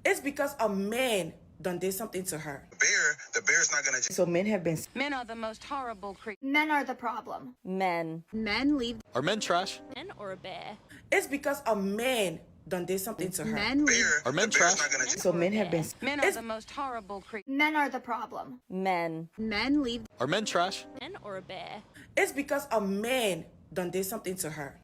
It's because a man done did something to her. The bear's not gonna. So men have been. Men are the most horrible creatures. Men are the problem. Men. Men leave. Are men trash? Men or a bear? It's because a man done did something to her. Men leave. Are men The bear's trash? not gonna. So men have been. Men are the most horrible creatures. Men are the problem. Men. Men leave. Are men trash? Men or a bear? It's because a man done did something to her.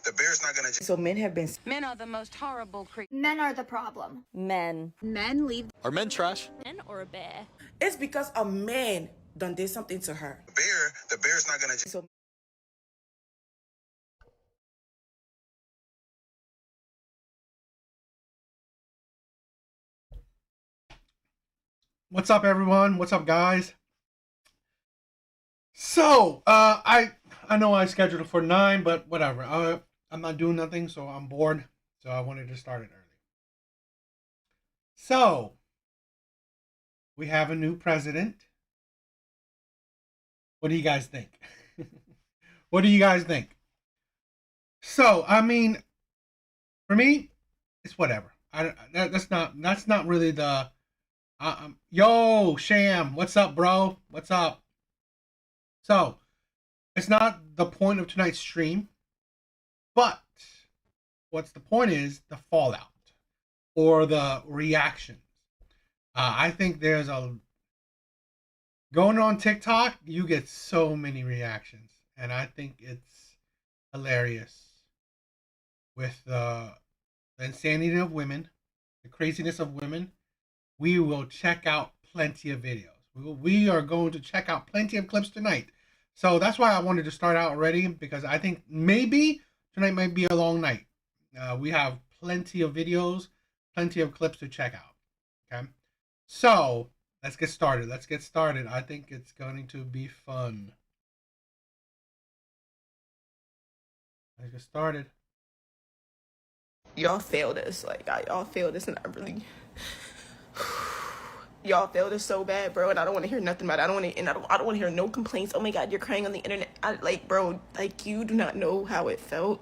The bear's not gonna. So men have been. Men are the most horrible creatures. Men are the problem. Men. Men leave. Are men trash? Men or a bear? It's because a man done did something to her. The bear's not gonna. So What's up, everyone? What's up, guys? So, I know I scheduled it for 9, but whatever. I'm not doing nothing, so I'm bored. So I wanted to start it early. So, we have a new president. What do you guys think? What do you guys think? So, I mean, for me, it's whatever. That's not really the. Yo, Sham, what's up, bro? What's up? So, it's not the point of tonight's stream, but what's the point is the fallout or the reactions. I think there's a going on TikTok, you get so many reactions, and I think it's hilarious with the insanity of women, the craziness of women. We will check out plenty of videos. We are going to check out plenty of clips tonight. So that's why I wanted to start out already, because I think maybe tonight might be a long night. We have plenty of videos, plenty of clips to check out. Okay, so let's get started. I think it's going to be fun. Let's get started. Y'all failed us. Y'all failed us, and I really... Y'all failed us so bad, bro, and I don't want to hear nothing about it. I don't want to hear no complaints. Oh my God, you're crying on the internet. Bro, you do not know how it felt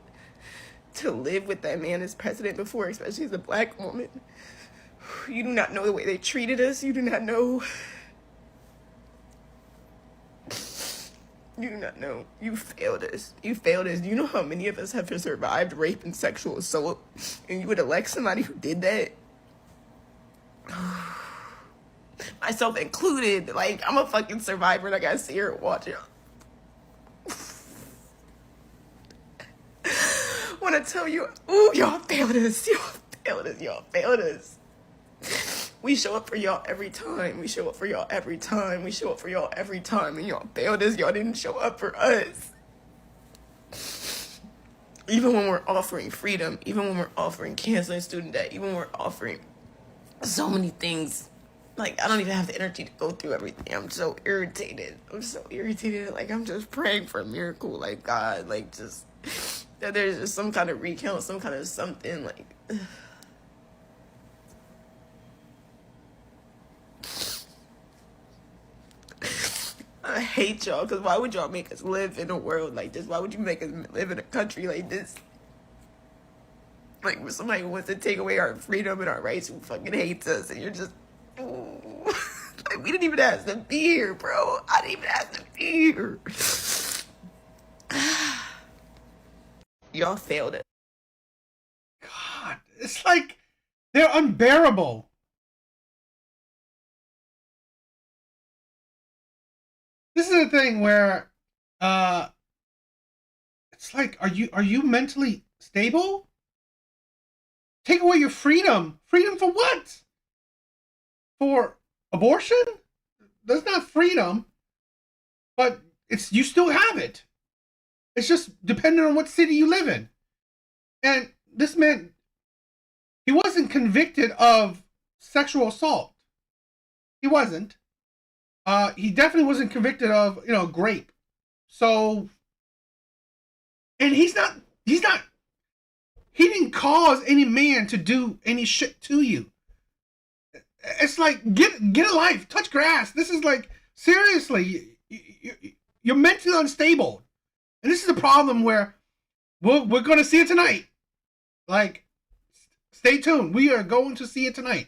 to live with that man as president before, especially as a black woman. You do not know the way they treated us. You do not know. You do not know. You failed us. Do you know how many of us have survived rape and sexual assault, and you would elect somebody who did that? Myself included. I'm a fucking survivor, and I gotta sit here and watch it. When I tell you, ooh, y'all failed us. We show up for y'all every time. And y'all failed us. Y'all didn't show up for us. Even when we're offering freedom, even when we're offering canceling student debt, even when we're offering so many things. I don't even have the energy to go through everything. I'm so irritated. I'm just praying for a miracle. God, just that there's just some kind of recount, some kind of something. I hate y'all, because why would y'all make us live in a world like this? Why would you make us live in a country like this? With somebody who wants to take away our freedom and our rights, who fucking hates us, and you're just... we didn't even ask to be here, bro. I didn't even ask to be here. Y'all failed it. God, it's they're unbearable. This is a thing where it's are you mentally stable? Take away your freedom. Freedom for what? For abortion? That's not freedom. But you still have it. It's just depending on what city you live in. And this man, he wasn't convicted of sexual assault. He wasn't. He definitely wasn't convicted of, grape. So, and he didn't cause any man to do any shit to you. It's get a life, touch grass. This is seriously, you're mentally unstable. And this is the problem where we're going to see it tonight. Stay tuned. We are going to see it tonight.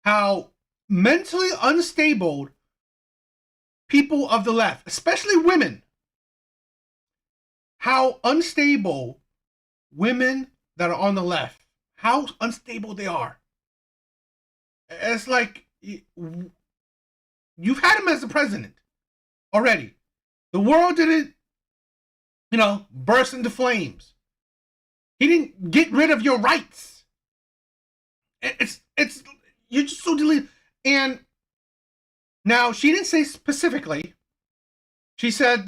How mentally unstable people of the left, especially women, how unstable women that are on the left, how unstable they are. It's like you've had him as the president already. The world didn't, burst into flames. He didn't get rid of your rights. It's you're just so deleted. And now she didn't say specifically. She said,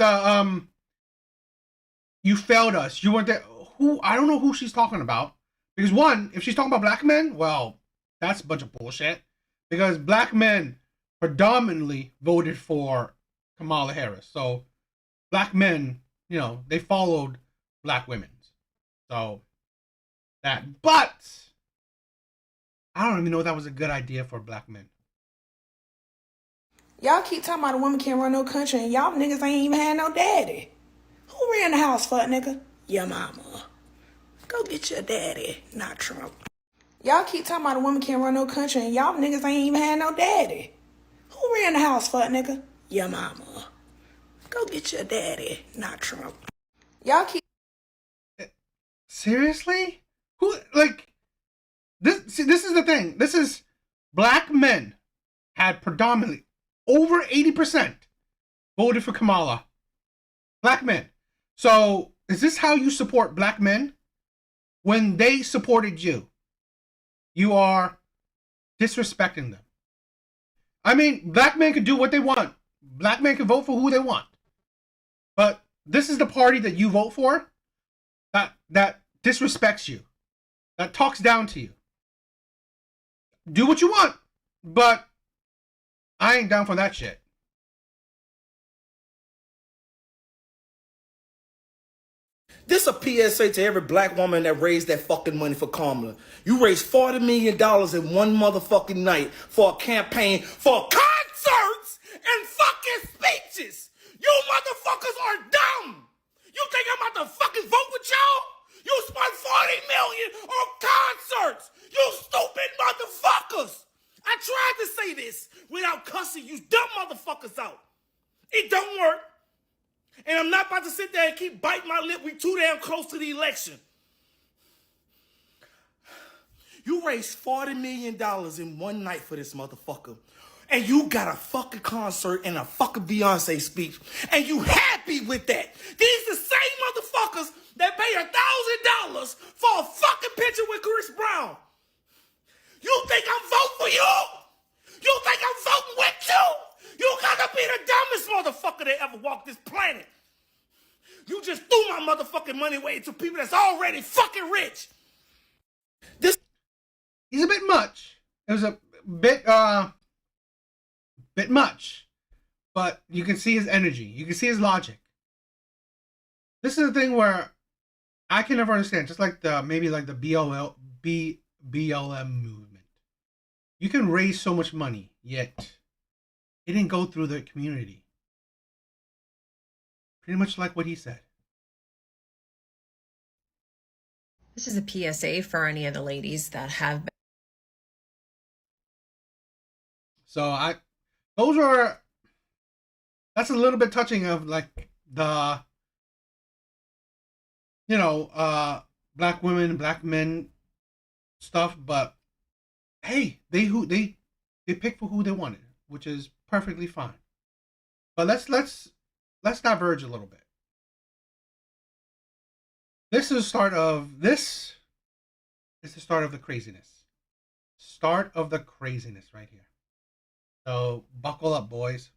"You failed us. You weren't there." Who? I don't know who she's talking about. Because one, if she's talking about black men, well, that's a bunch of bullshit. Because black men predominantly voted for Kamala Harris. So black men, they followed black women. So that. But I don't even know if that was a good idea for black men. Y'all keep talking about a woman can't run no country, and y'all niggas ain't even had no daddy. Who ran the house, fuck nigga? Your mama. Go get your daddy, not Trump. Y'all keep talking about a woman can't run no country, and y'all niggas ain't even had no daddy. Who ran the house, fuck nigga? Your mama. Go get your daddy, not Trump. Y'all keep... Seriously? Who, this? See, this is the thing. This is black men had predominantly over 80% voted for Kamala. Black men. So is this how you support black men? When they supported you, you are disrespecting them. I mean, black men can do what they want. Black men can vote for who they want. But this is the party that you vote for that disrespects you, that talks down to you. Do what you want, but I ain't down for that shit. This a PSA to every black woman that raised that fucking money for Kamala. You raised $40 million in one motherfucking night for a campaign for concerts and fucking speeches. You motherfuckers are dumb. You think I'm about to fucking vote with y'all? You spent $40 million on concerts. You stupid motherfuckers. I tried to say this without cussing you dumb motherfuckers out. It don't work. And I'm not about to sit there and keep biting my lip. We too damn close to the election. You raised $40 million in one night for this motherfucker. And you got a fucking concert and a fucking Beyonce speech. And you happy with that. These the same motherfuckers that pay $1,000 for a fucking picture with Chris Brown. You think I'm voting for you? You think I'm voting with you? You gotta be the dumbest motherfucker that ever walked this planet. You just threw my motherfucking money away to people that's already fucking rich. He's a bit much. It was a bit much. But you can see his energy. You can see his logic. This is the thing where I can never understand. Just like the BLM movement. You can raise so much money, yet it didn't go through the community. Pretty much like what he said. This is a PSA for any of the ladies that have been. So that's a little bit touching of like the, black women, black men stuff, but hey, they picked for who they wanted, which is perfectly fine. But let's diverge a little bit. This is the start of the craziness. Start of the craziness right here. So buckle up, boys.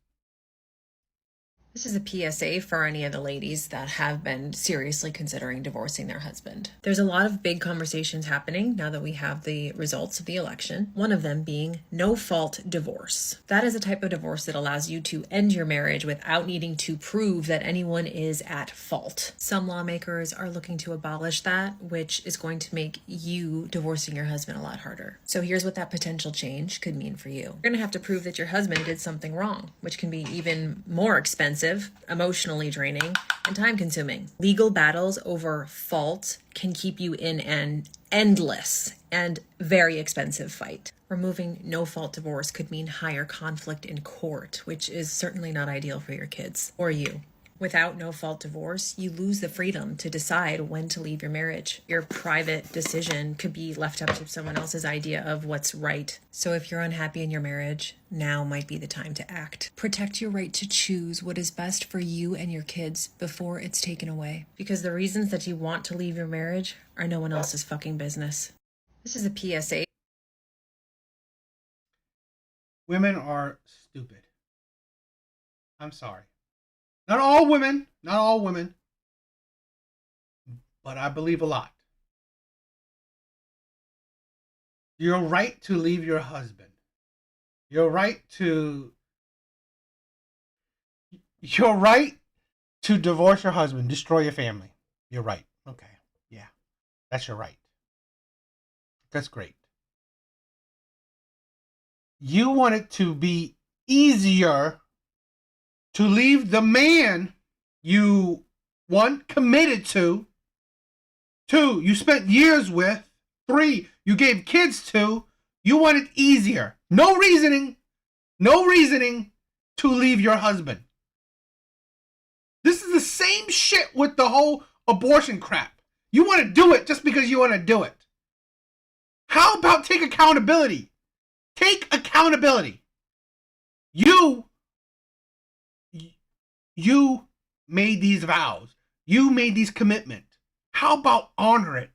This is a PSA for any of the ladies that have been seriously considering divorcing their husband. There's a lot of big conversations happening now that we have the results of the election. One of them being no-fault divorce. That is a type of divorce that allows you to end your marriage without needing to prove that anyone is at fault. Some lawmakers are looking to abolish that, which is going to make you divorcing your husband a lot harder. So here's what that potential change could mean for you. You're going to have to prove that your husband did something wrong, which can be even more expensive expensive, emotionally draining, and time consuming. Legal battles over fault can keep you in an endless and very expensive fight. Removing no-fault divorce could mean higher conflict in court, which is certainly not ideal for your kids or you. Without no-fault divorce, you lose the freedom to decide when to leave your marriage. Your private decision could be left up to someone else's idea of what's right. So if you're unhappy in your marriage, now might be the time to act. Protect your right to choose what is best for you and your kids before it's taken away. Because the reasons that you want to leave your marriage are no one else's fucking business. This is a PSA. Women are stupid. I'm sorry. Not all women, but I believe a lot. Your right to leave your husband. Your right to divorce your husband, destroy your family. You're right. Okay. Yeah. That's your right. That's great. You want it to be easier to leave the man you, one, committed to, two, you spent years with, three, you gave kids to. You want it easier. No reasoning to leave your husband. This is the same shit with the whole abortion crap. You want to do it just because you want to do it. How about take accountability? Take accountability. You made these vows. You made these commitments. How about honor it?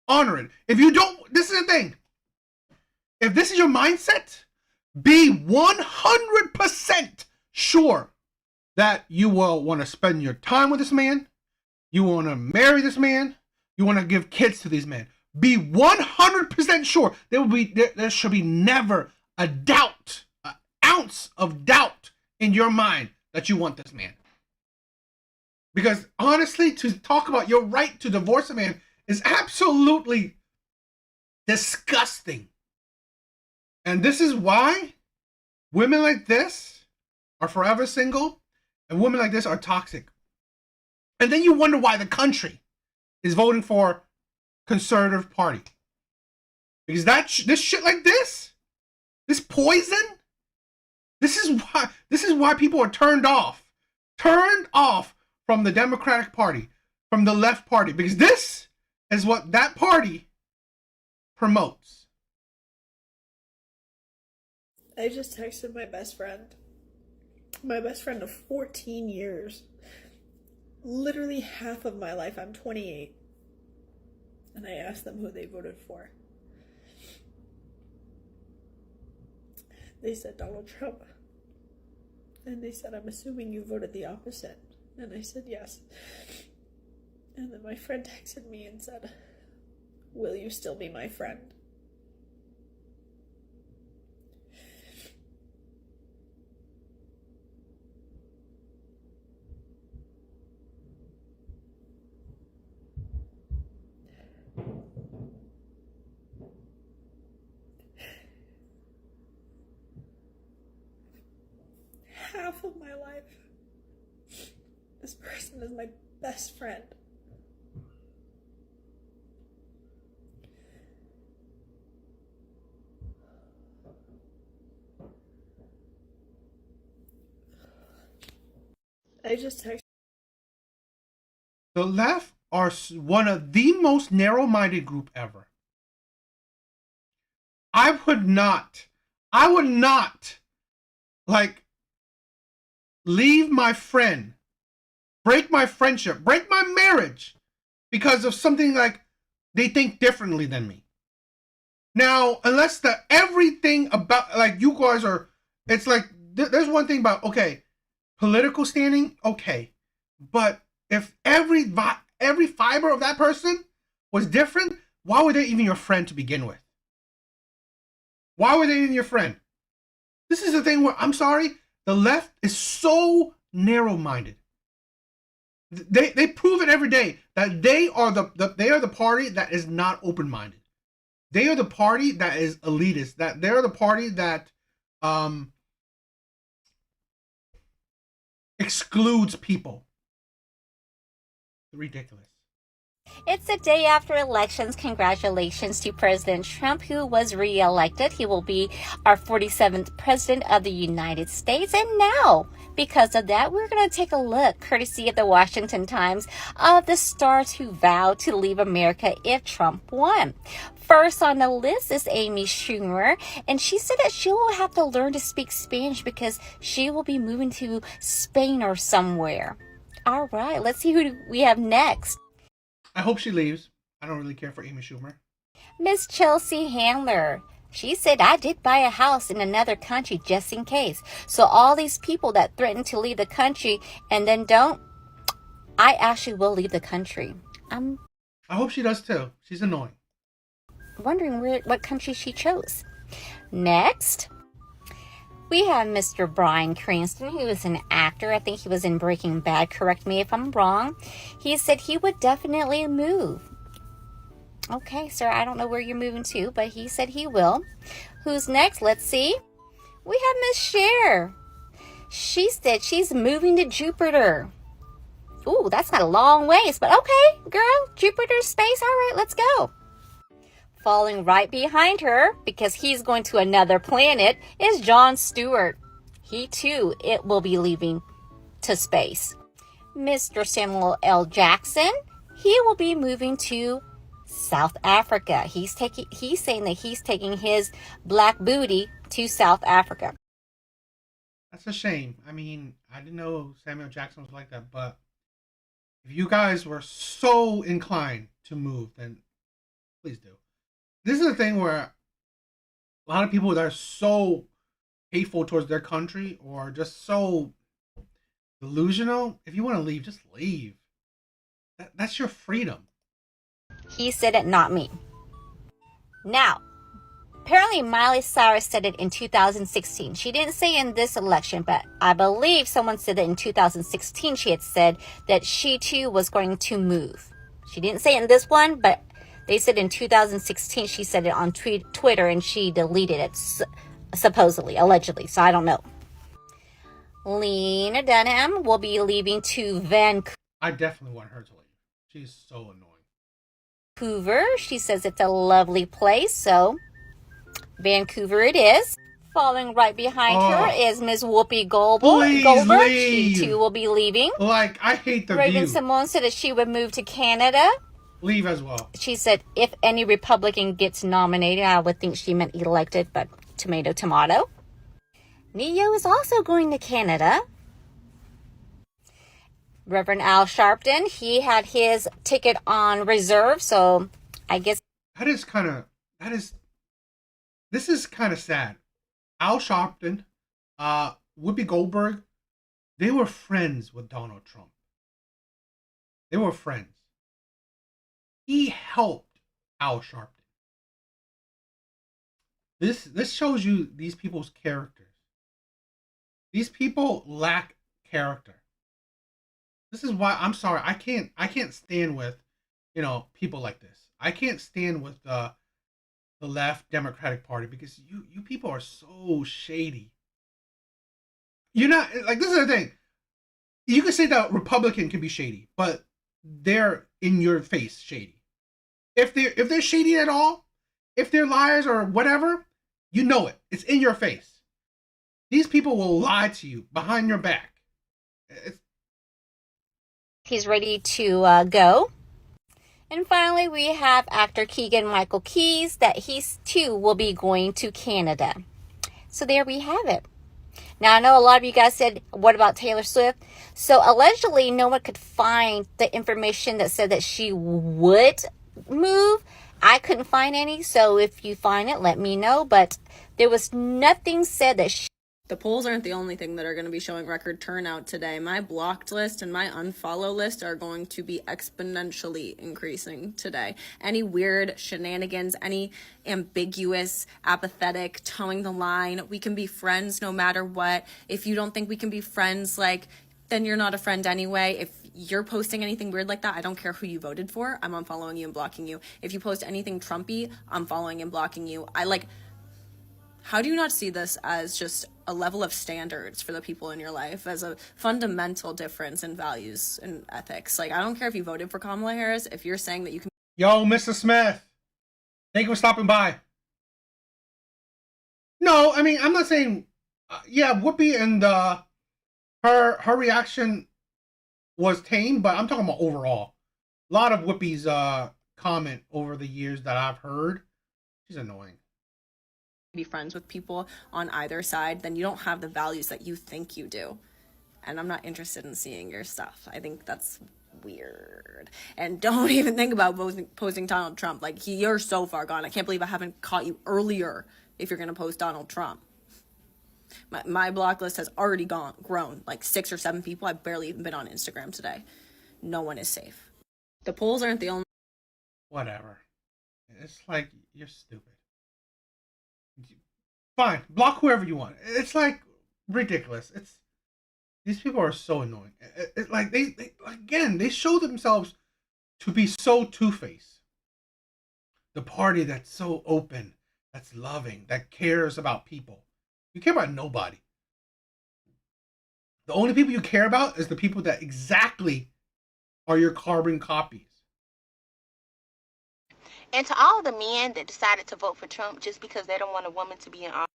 Honor it. If you don't, this is the thing. If this is your mindset, be 100% sure that you will want to spend your time with this man. You want to marry this man. You want to give kids to this man. Be 100% sure. There should be never a doubt, an ounce of doubt in your mind that you want this man. Because honestly, to talk about your right to divorce a man is absolutely disgusting. And this is why women like this are forever single and women like this are toxic. And then you wonder why the country is voting for conservative party. Because this shit like this poison, this is why people are turned off from the Democratic Party, from the left party, because this is what that party promotes. I just texted my best friend of 14 years, literally half of my life. I'm 28, and I asked them who they voted for. They said Donald Trump. And they said, I'm assuming you voted the opposite. And I said, yes. And then my friend texted me and said, will you still be my friend? Half of my life, this person is my best friend. I just texted. The left are one of the most narrow-minded group ever. I would not leave my friend, break my friendship, break my marriage because of something like they think differently than me. Now, unless everything about, like, you guys are, it's like, there's one thing about, okay, political standing, okay, but if every fiber of that person was different, why were they even your friend to begin with? Why were they even your friend? This is the thing where, I'm sorry, the left is so narrow-minded. They prove it every day that they are the party that is not open-minded. They are the party that is elitist. That they are the party that excludes people. Ridiculous. It's the day after elections. Congratulations to President Trump, who was re-elected. He will be our 47th president of the United States. And now, because of that, we're going to take a look, courtesy of the Washington Times, of the stars who vowed to leave America if Trump won. First on the list is Amy Schumer, and she said that she will have to learn to speak Spanish because she will be moving to Spain or somewhere. All right, let's see who we have next. I hope she leaves. I don't really care for Amy Schumer. Miss Chelsea Handler. She said, I did buy a house in another country just in case. So all these people that threaten to leave the country and then don't, I actually will leave the country. I'm I hope she does too. She's annoying. wondering what country she chose. Next, we have Mr. Bryan Cranston, who is an actor. I think he was in Breaking Bad. Correct me if I'm wrong. He said he would definitely move. Okay, sir, I don't know where you're moving to, but he said he will. Who's next? Let's see. We have Miss Cher. She said she's moving to Jupiter. Ooh, that's not a long ways, but okay, girl, Jupiter space. All right, let's go. Falling right behind her, because he's going to another planet, is Jon Stewart. He too, it will be leaving to space. Mr. Samuel L. Jackson, he will be moving to South Africa. He's saying that he's taking his black booty to South Africa. That's a shame. I mean, I didn't know Samuel Jackson was like that, but if you guys were so inclined to move, then please do. This is the thing where a lot of people that are so hateful towards their country or just so delusional, if you want to leave, just leave. That's your freedom. He said it, not me. Now, apparently Miley Cyrus said it in 2016. She didn't say in this election, but I believe someone said that in 2016 she had said that she too was going to move. She didn't say it in this one, but they said in 2016 she said it on Twitter and she deleted it, supposedly, allegedly, so I don't know. Lena Dunham will be leaving to Vancouver. I definitely want her to leave. She's so annoying. She says it's a lovely place, so Vancouver it is. Following right behind her is Ms. Whoopi Goldberg. Leave. She too will be leaving. Like, I hate the Raven View. Simone said that she would move to Canada. Leave as well. She said if any Republican gets nominated, I would think she meant elected, but tomato, tomato. Neo is also going to Canada. Reverend Al Sharpton, he had his ticket on reserve, so I guess... This is kind of sad. Al Sharpton, Whoopi Goldberg, they were friends with Donald Trump. They were friends. He helped Al Sharpton. This shows you these people's characters. These people lack character. This is why I'm sorry. I can't stand with, people like this. I can't stand with the left Democratic Party because you people are so shady. You're not like, this is the thing. You can say that Republican can be shady, but they're in your face shady. If they're shady at all, if they're liars or whatever, you know it. It's in your face. These people will lie to you behind your back. He's ready to go. And finally, we have actor Keegan-Michael Key that he too will be going to Canada. So there we have it. Now, I know a lot of you guys said, what about Taylor Swift? So allegedly, no one could find the information that said that she would move. I couldn't find any. So if you find it, let me know. But there was nothing said that she... The polls aren't the only thing that are going to be showing record turnout today. My blocked list and my unfollow list are going to be exponentially increasing today. Any weird shenanigans, any ambiguous, apathetic, towing the line, we can be friends no matter what. If you don't think we can be friends, then you're not a friend anyway. If you're posting anything weird like that, I don't care who you voted for. I'm unfollowing you and blocking you. If you post anything Trumpy, I'm following and blocking you. How do you not see this as just a level of standards for the people in your life as a fundamental difference in values and ethics. Like, I don't care if you voted for Kamala Harris, if you're saying that you can. Yo, Mr. Smith, thank you for stopping by. No, I mean, I'm not saying, yeah, Whoopi and her reaction was tame, but I'm talking about overall. A lot of Whoopi's comment over the years that I've heard, she's annoying. Be friends with people on either side, then you don't have the values that you think you do. And I'm not interested in seeing your stuff. I think that's weird. And don't even think about posting Donald Trump. Like, you're so far gone. I can't believe I haven't caught you earlier if you're going to post Donald Trump. My block list has already grown like 6 or 7 people. I've barely even been on Instagram today. No one is safe. The polls aren't the only. Whatever. It's like, you're stupid. Fine, block whoever you want. It's like ridiculous. These people are so annoying. Like they again, they show themselves to be so two-faced. The party that's so open, that's loving, that cares about people. You care about nobody. The only people you care about is the people that exactly are your carbon copies. And to all the men that decided to vote for Trump just because they don't want a woman to be in office,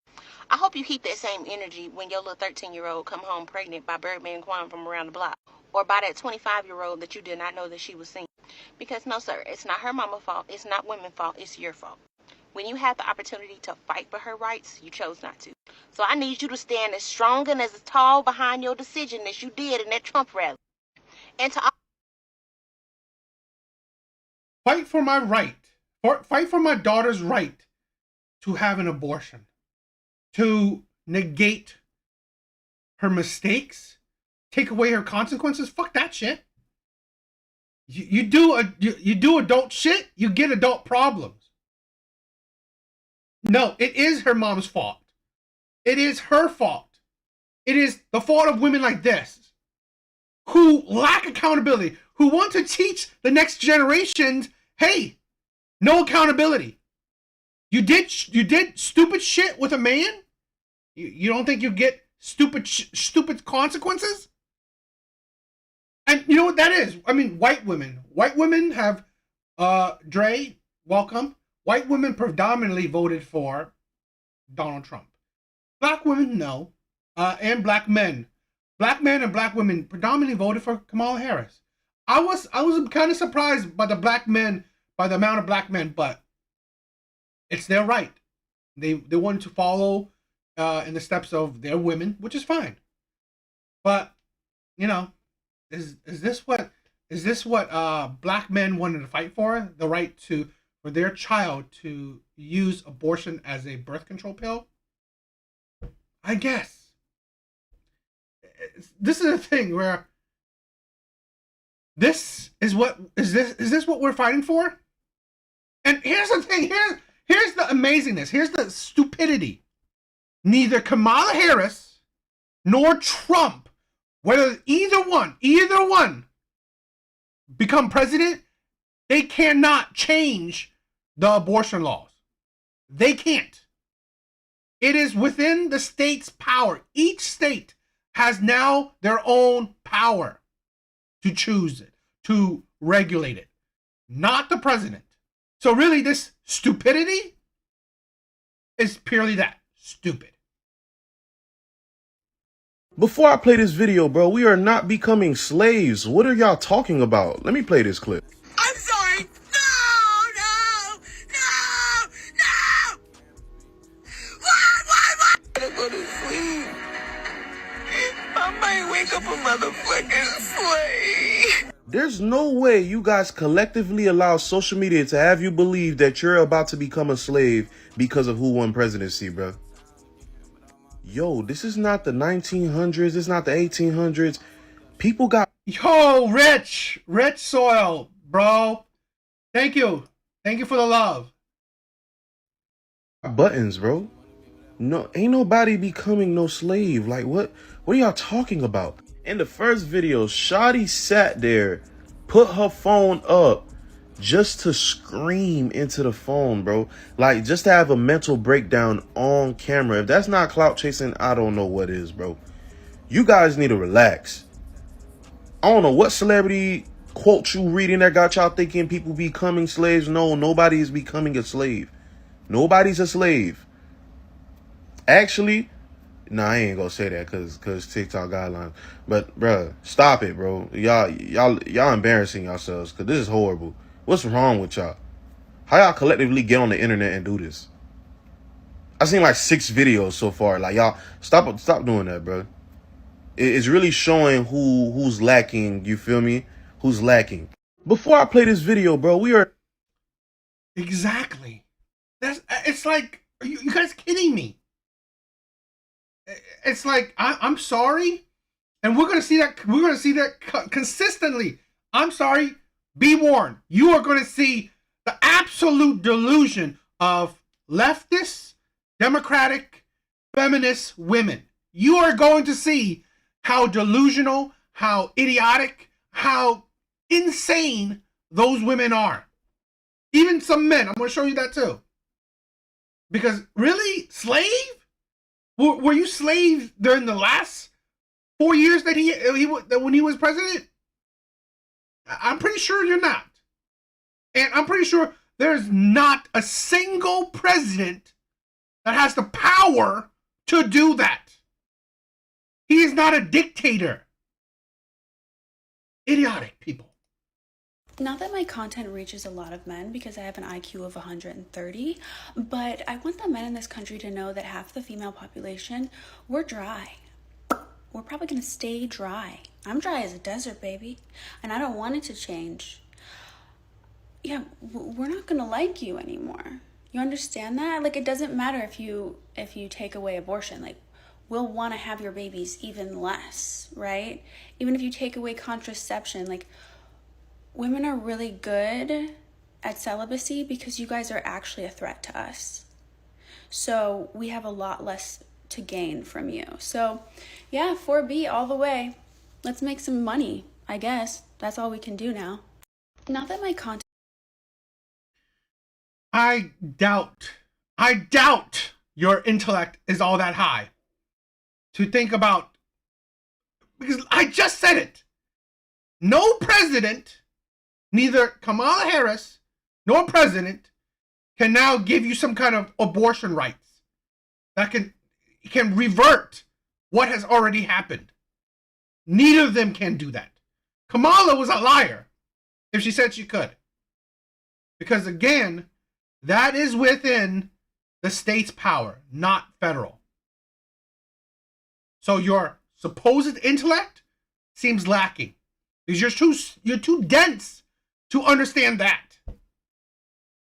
I hope you keep that same energy when your little 13-year-old come home pregnant by Birdman Quan from around the block, or by that 25-year-old that you did not know that she was single. Because no, sir, it's not her mama's fault. It's not women's fault. It's your fault. When you had the opportunity to fight for her rights, you chose not to. So I need you to stand as strong and as tall behind your decision as you did in that Trump rally. And to all... Fight for my right. Fight for my daughter's right to have an abortion. To negate her mistakes. Take away her consequences. Fuck that shit. You do adult shit, you get adult problems. No, it is her mom's fault. It is her fault. It is the fault of women like this who lack accountability, who want to teach the next generations, hey, no accountability. You did stupid shit with a man? You don't think you get stupid consequences? And you know what that is? I mean, white women. White women have, Dre, welcome. White women predominantly voted for Donald Trump. Black women, no. And black men. Black men and black women predominantly voted for Kamala Harris. I was kind of surprised by the black men, by the amount of black men, but it's their right. They wanted to follow in the steps of their women, which is fine. But, you know, is this what black men wanted to fight for? The right for their child to use abortion as a birth control pill? I guess. This is a thing where is this what we're fighting for? And here's the thing, here's the amazingness, here's the stupidity. Neither Kamala Harris nor Trump, whether either one become president, they cannot change the abortion laws. They can't. It is within the state's power. Each state has now their own power to choose it, to regulate it, not the president. So really, this stupidity is purely that, stupid. Before I play this video, bro, we are not becoming slaves. What are y'all talking about? Let me play this clip. I'm sorry. No. Why? I'm gonna go to sleep. I might wake up a motherfucking slave. There's no way you guys collectively allow social media to have you believe that you're about to become a slave because of who won presidency, bro. Yo, this is not the 1900s. It's not the 1800s. People got... Yo, Rich Soil, bro. Thank you for the love. Buttons, bro. No, ain't nobody becoming no slave. Like, what are y'all talking about? In the first video, Shawty sat there, put her phone up, just to scream into the phone, bro. Like, just to have a mental breakdown on camera. If that's not clout chasing, I don't know what is, bro. You guys need to relax. I don't know what celebrity quote you reading that got y'all thinking people becoming slaves. No, nobody is becoming a slave. Nobody's a slave. Actually, nah, I ain't gonna say that cause TikTok guidelines. But bruh, stop it, bro. Y'all embarrassing yourselves, cause this is horrible. What's wrong with y'all? How y'all collectively get on the internet and do this? I've seen like 6 videos so far. Like, y'all stop doing that, bro. It's really showing who's lacking. You feel me? Who's lacking? Before I play this video, bro, we are exactly. It's like, are you guys kidding me? It's like, I'm sorry, and we're gonna see that. We're gonna see that consistently. I'm sorry. Be warned. You are gonna see the absolute delusion of leftist, democratic, feminist women. You are going to see how delusional, how idiotic, how insane those women are. Even some men. I'm going to show you that too. Because really, slave? Were you slaves during the last 4 years that when he was president? I'm pretty sure you're not. And I'm pretty sure there's not a single president that has the power to do that. He is not a dictator. Idiotic people. Not that my content reaches a lot of men because I have an IQ of 130, but I want the men in this country to know that half the female population, we're dry. We're probably gonna stay dry. I'm dry as a desert, baby, and I don't want it to change. Yeah, we're not gonna like you anymore. You understand that? Like, it doesn't matter if you take away abortion. Like, we'll want to have your babies even less, right? Even if you take away contraception, like, women are really good at celibacy because you guys are actually a threat to us. So we have a lot less to gain from you. So yeah, 4B all the way. Let's make some money, I guess. That's all we can do now. Not that my content... I doubt your intellect is all that high to think about, because I just said it. No president, neither Kamala Harris nor president, can now give you some kind of abortion rights that can revert what has already happened. Neither of them can do that. Kamala was a liar if she said she could. Because again, that is within the state's power, not federal. So your supposed intellect seems lacking because you're too dense to understand that.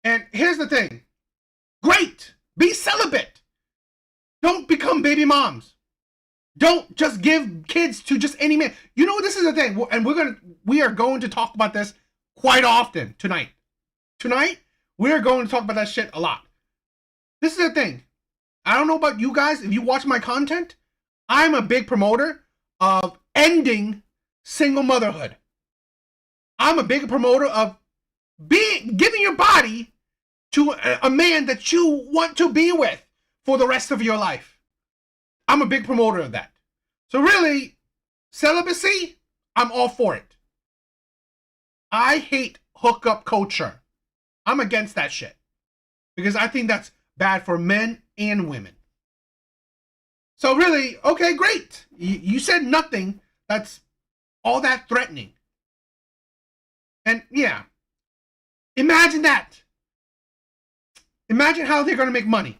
And here's the thing. Great. Be celibate. Don't become baby moms. Don't just give kids to just any man. You know, this is the thing. And we are going to talk about this quite often tonight. Tonight, we're going to talk about that shit a lot. This is the thing. I don't know about you guys. If you watch my content, I'm a big promoter of ending single motherhood. I'm a big promoter of giving your body to a man that you want to be with for the rest of your life. I'm a big promoter of that. So really, celibacy, I'm all for it. I hate hookup culture. I'm against that shit. Because I think that's bad for men and women. So really, okay, great. You said nothing that's all that threatening. And yeah, imagine that. Imagine how they're going to make money.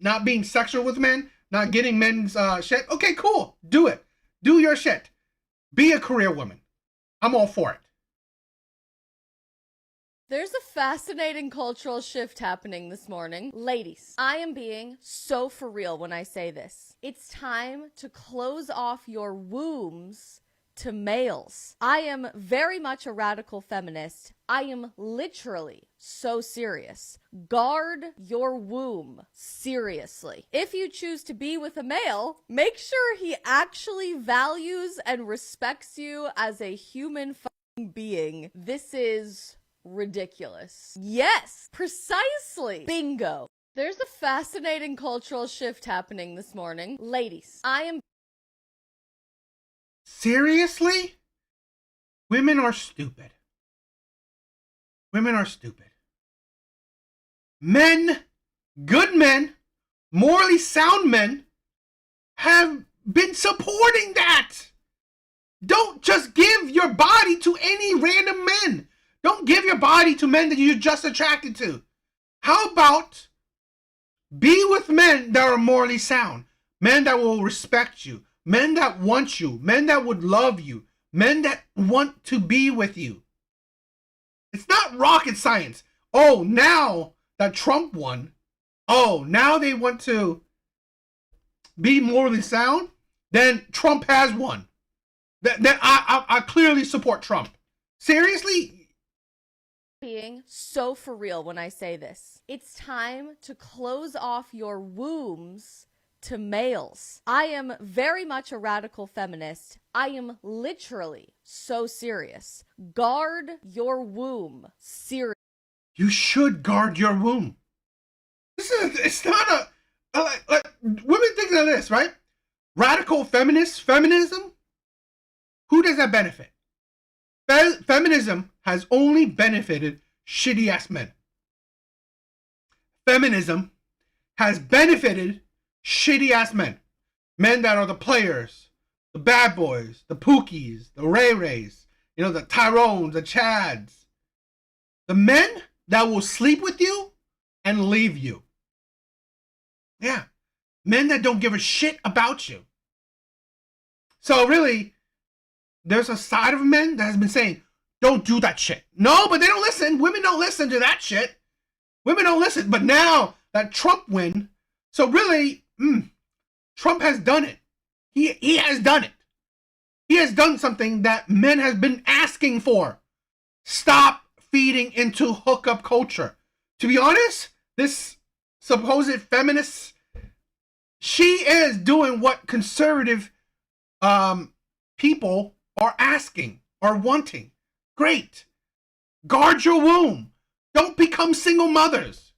Not being sexual with men, not getting men's shit. Okay, cool. Do it. Do your shit. Be a career woman. I'm all for it. There's a fascinating cultural shift happening this morning. Ladies, I am being so for real when I say this. It's time to close off your wombs to males. I am very much a radical feminist. I am literally so serious. Guard your womb. Seriously. If you choose to be with a male, make sure he actually values and respects you as a human fucking being. This is ridiculous. Yes, precisely. Bingo. There's a fascinating cultural shift happening this morning. Ladies, I am... Seriously? Women are stupid. Women are stupid. Men, good men, morally sound men, have been supporting that. Don't just give your body to any random men. Don't give your body to men that you're just attracted to. How about be with men that are morally sound, men that will respect you, men that want you, men that would love you, men that want to be with you. It's not rocket science. Oh, now that Trump won, oh, now they want to be morally sound? Then Trump has won. Then I clearly support Trump. Seriously? Being so for real when I say this. It's time to close off your wombs to males. I am very much a radical feminist. I am literally so serious. Guard your womb. Serious. You should guard your womb. It's not like women think of this, right? Radical feminism. Who does that benefit? Feminism has only benefited shitty ass men. Feminism has benefited shitty ass men. Men that are the players, the bad boys, the Pookies, the Ray Rays, the Tyrones, the Chads. The men that will sleep with you and leave you. Yeah. Men that don't give a shit about you. So really, there's a side of men that has been saying, don't do that shit. No, but they don't listen. Women don't listen to that shit. Women don't listen. But now that Trump win, so really, Trump has done it. He has done it. He has done something that men have been asking for. Stop feeding into hookup culture. To be honest, this supposed feminist, she is doing what conservative people are asking, are wanting. Great. Guard your womb. Don't become single mothers.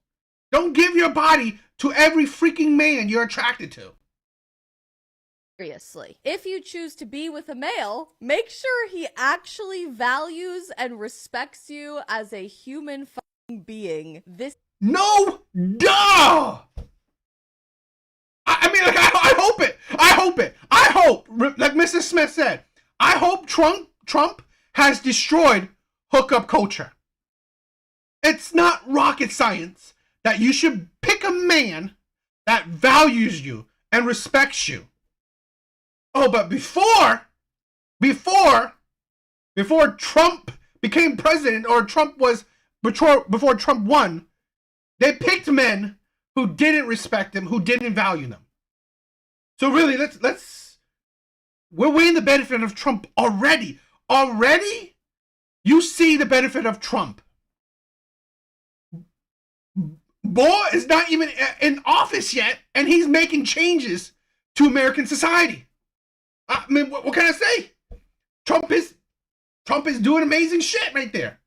Don't give your body to every freaking man you're attracted to. Seriously. If you choose to be with a male, make sure he actually values and respects you as a human fucking being. No, duh! I mean, like, I hope it. I hope, like Mrs. Smith said, I hope Trump has destroyed hookup culture. It's not rocket science that you should pick a man that values you and respects you. Oh, but before Trump became president, or before Trump won, they picked men who didn't respect him, who didn't value them. So really, we're weighing the benefit of Trump already. Already, you see the benefit of Trump. Boy is not even in office yet, and he's making changes to American society. I mean, what can I say? Trump is doing amazing shit right there.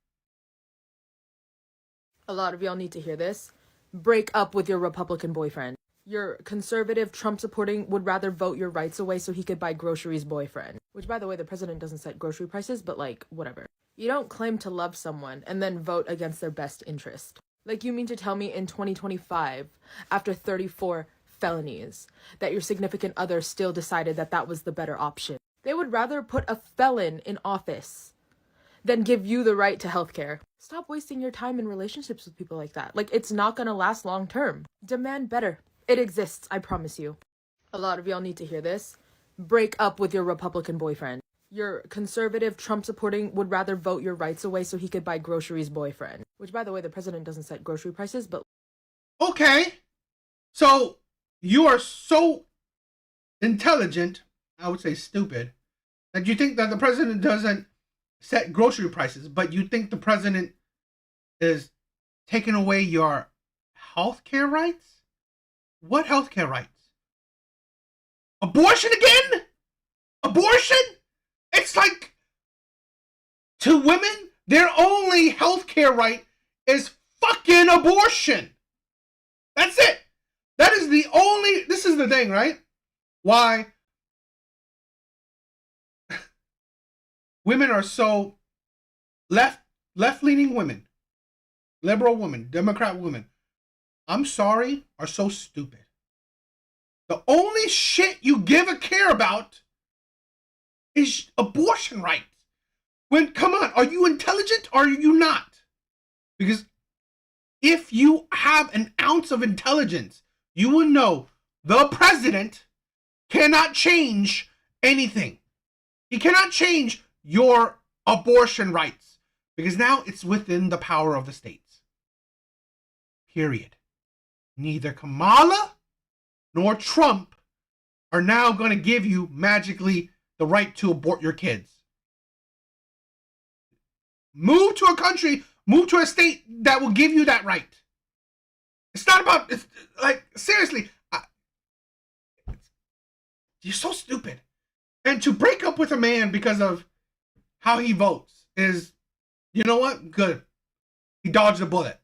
A lot of y'all need to hear this. Break up with your Republican boyfriend. Your conservative, Trump-supporting would rather vote your rights away so he could buy groceries boyfriend. Which, by the way, the president doesn't set grocery prices, but like, whatever. You don't claim to love someone and then vote against their best interest. Like, you mean to tell me in 2025, after 34 felonies, that your significant other still decided that that was the better option? They would rather put a felon in office than give you the right to healthcare. Stop wasting your time in relationships with people like that. Like, it's not gonna last long term. Demand better. It exists, I promise you. A lot of y'all need to hear this. Break up with your Republican boyfriend. Your conservative, Trump-supporting would rather vote your rights away so he could buy groceries boyfriend. Which, by the way, the president doesn't set grocery prices, but... Okay. So, you are so intelligent, I would say stupid, that you think that the president doesn't set grocery prices, but you think the president is taking away your healthcare rights? What healthcare rights? Abortion again? Abortion? It's like, to women, Their only healthcare right is fucking abortion. That's it. That is the only, this is the thing, right? Why women are so left-leaning women, liberal women, Democrat women, I'm sorry, are so stupid. The only shit you give a care about is abortion rights. When, come on, are you intelligent or are you not? Because if you have an ounce of intelligence, you will know the president cannot change anything. He cannot change your abortion rights because now it's within the power of the states. Period. Neither Kamala nor Trump are now going to give you magically the right to abort your kids. Move to a country, move to a state that will give you that right. It's not about, it's like, seriously, you're so stupid. And to break up with a man because of how he votes is, you know what? Good. He dodged a bullet.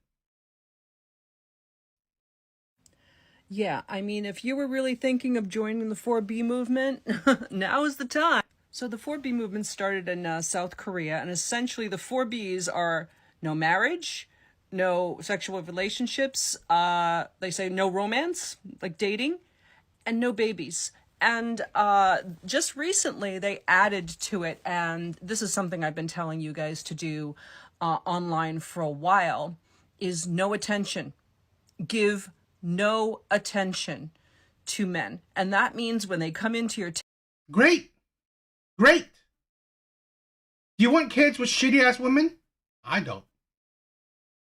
Yeah, I mean, if you were really thinking of joining the 4B movement, now is the time. So the 4B movement started in South Korea, and essentially the 4Bs are no marriage, no sexual relationships, they say no romance, like dating, and no babies. And just recently they added to it, and this is something I've been telling you guys to do online for a while, is no attention. Give no attention to men. And that means when they come into your Great. Do you want kids with shitty ass women? I don't.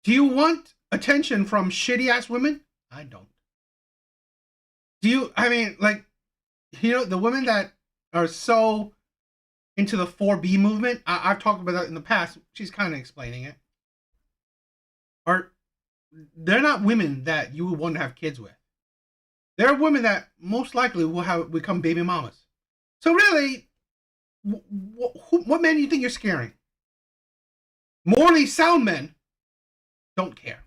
Do you want attention from shitty ass women? I don't. Do you, I mean, like, you know, the women that are so into the 4B movement, I've talked about that in the past. She's kind of explaining it. They're not women that you would want to have kids with. They're women that most likely will become baby mamas. So really, what men do you think you're scaring? Morally sound men don't care.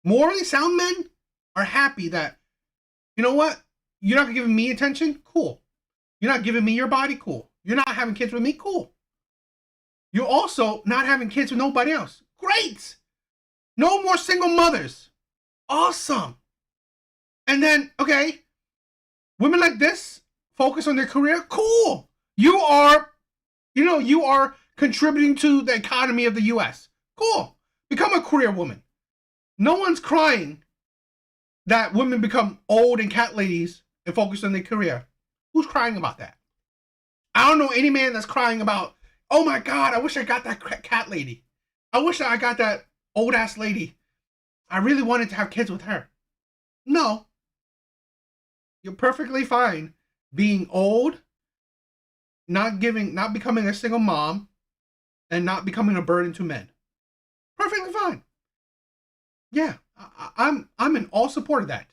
Morally sound men are happy that, you know what? You're not giving me attention? Cool. You're not giving me your body? Cool. You're not having kids with me? Cool. You're also not having kids with nobody else? Great. No more single mothers. Awesome. And then, okay, women like this focus on their career? Cool. You are contributing to the economy of the US. Cool. Become a career woman. No one's crying that women become old and cat ladies and focus on their career. Who's crying about that? I don't know any man that's crying about, oh my God, I wish I got that cat lady. I wish I got that old ass lady. I really wanted to have kids with her. No. You're perfectly fine being old, not becoming a single mom, and not becoming a burden to men. Perfectly fine. Yeah, I'm in all support of that.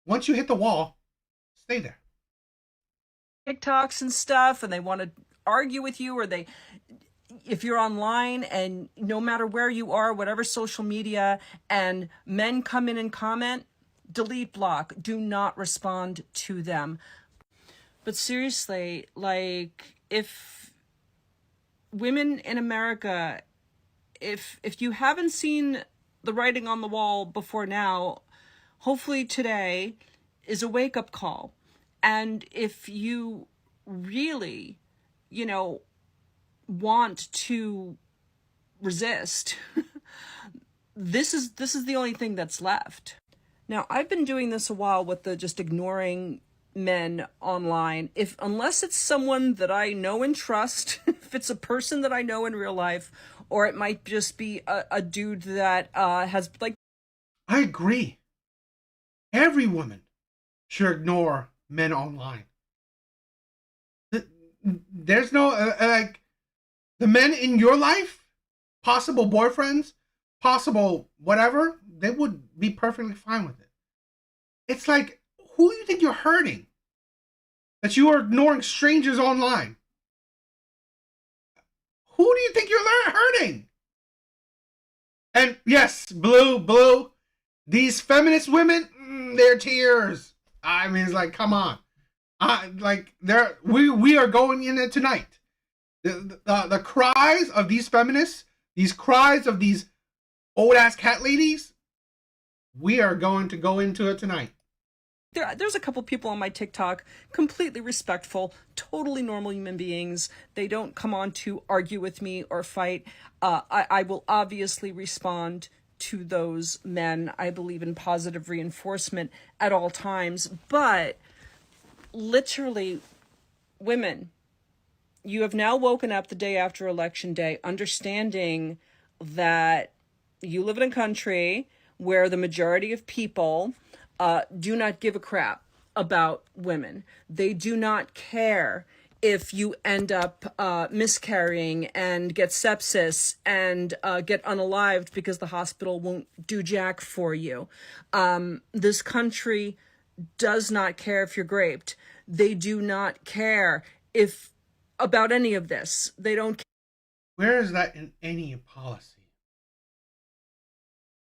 Once you hit the wall, stay there. TikToks and stuff, and they want to argue with you, or if you're online and no matter where you are, whatever social media, and men come in and comment, delete, block, do not respond to them. But seriously, like, if women in America, if you haven't seen the writing on the wall before now, hopefully today is a wake-up call. And if you really, want to resist, this is the only thing that's left. Now, I've been doing this a while with the just ignoring men online. Unless it's someone that I know and trust, if it's a person that I know in real life, or it might just be a dude that has, like... I agree. Every woman should ignore men online. There's no, the men in your life, possible boyfriends, possible whatever, they would be perfectly fine with it. It's like, who do you think you're hurting? That you are ignoring strangers online? Who do you think you're hurting? And yes, Blue, these feminist women, their tears. I mean, it's like, come on. We are going in it tonight. The cries of these feminists, these cries of these old ass cat ladies, we are going to go into it tonight. There's a couple people on my TikTok, completely respectful, totally normal human beings. They don't come on to argue with me or fight. I will obviously respond to those men. I believe in positive reinforcement at all times. But literally, women, you have now woken up the day after Election Day, understanding that you live in a country where the majority of people do not give a crap about women. They do not care if you end up miscarrying and get sepsis and get unalived because the hospital won't do jack for you. This country does not care if you're raped. They do not care about any of this. They don't care. Where is that in any policy?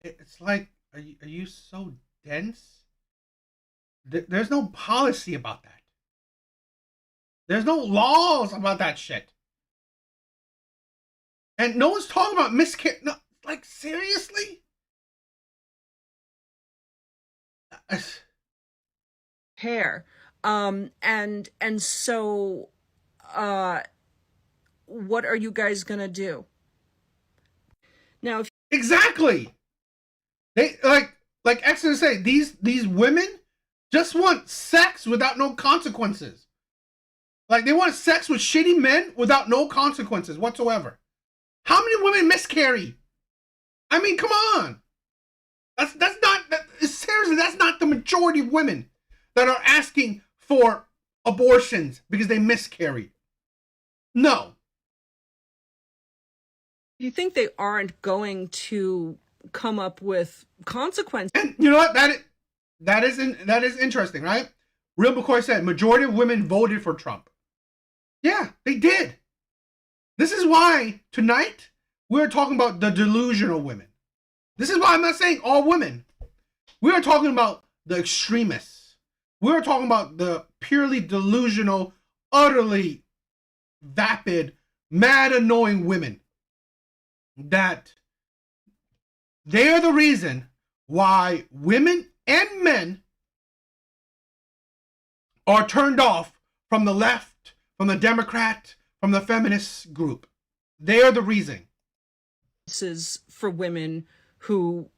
It's like, are you so dense? There's no policy about that. There's no laws about that shit. And no one's talking about miscarriage. No, like, seriously? Hair. And so what are you guys gonna do? Now, exactly. They like Exodus say, these women just want sex without no consequences. Like, they want sex with shitty men without no consequences whatsoever. How many women miscarry? I mean, come on. Seriously, that's not the majority of women that are asking for abortions because they miscarried. No. You think they aren't going to come up with consequences? And you know what? That is interesting, right? Real McCoy said majority of women voted for Trump. Yeah, they did. This is why tonight we're talking about the delusional women. This is why I'm not saying all women. We are talking about the extremists. We're talking about the purely delusional, utterly vapid, mad, annoying women. That they are the reason why women and men are turned off from the left, from the Democrat, from the feminist group. They are the reason. This is for women who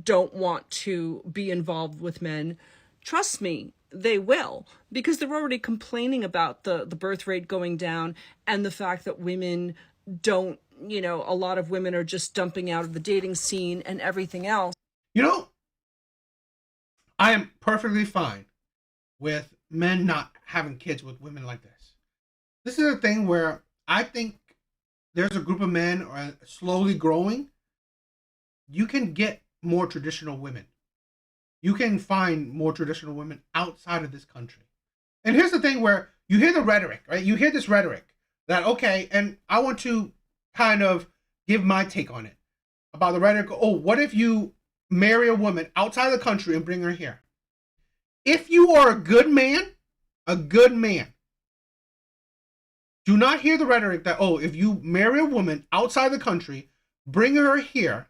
don't want to be involved with men. Trust me, they will, because they're already complaining about the birth rate going down and the fact that women don't, a lot of women are just dumping out of the dating scene and everything else. I am perfectly fine with men not having kids with women like this. This is a thing where I think there's a group of men slowly growing. You can get more traditional women. You can find more traditional women outside of this country. And here's the thing where you hear the rhetoric, right? You hear this rhetoric that, okay, and I want to kind of give my take on it about the rhetoric. Oh, what if you marry a woman outside the country and bring her here? If you are a good man, do not hear the rhetoric that, oh, if you marry a woman outside the country, bring her here,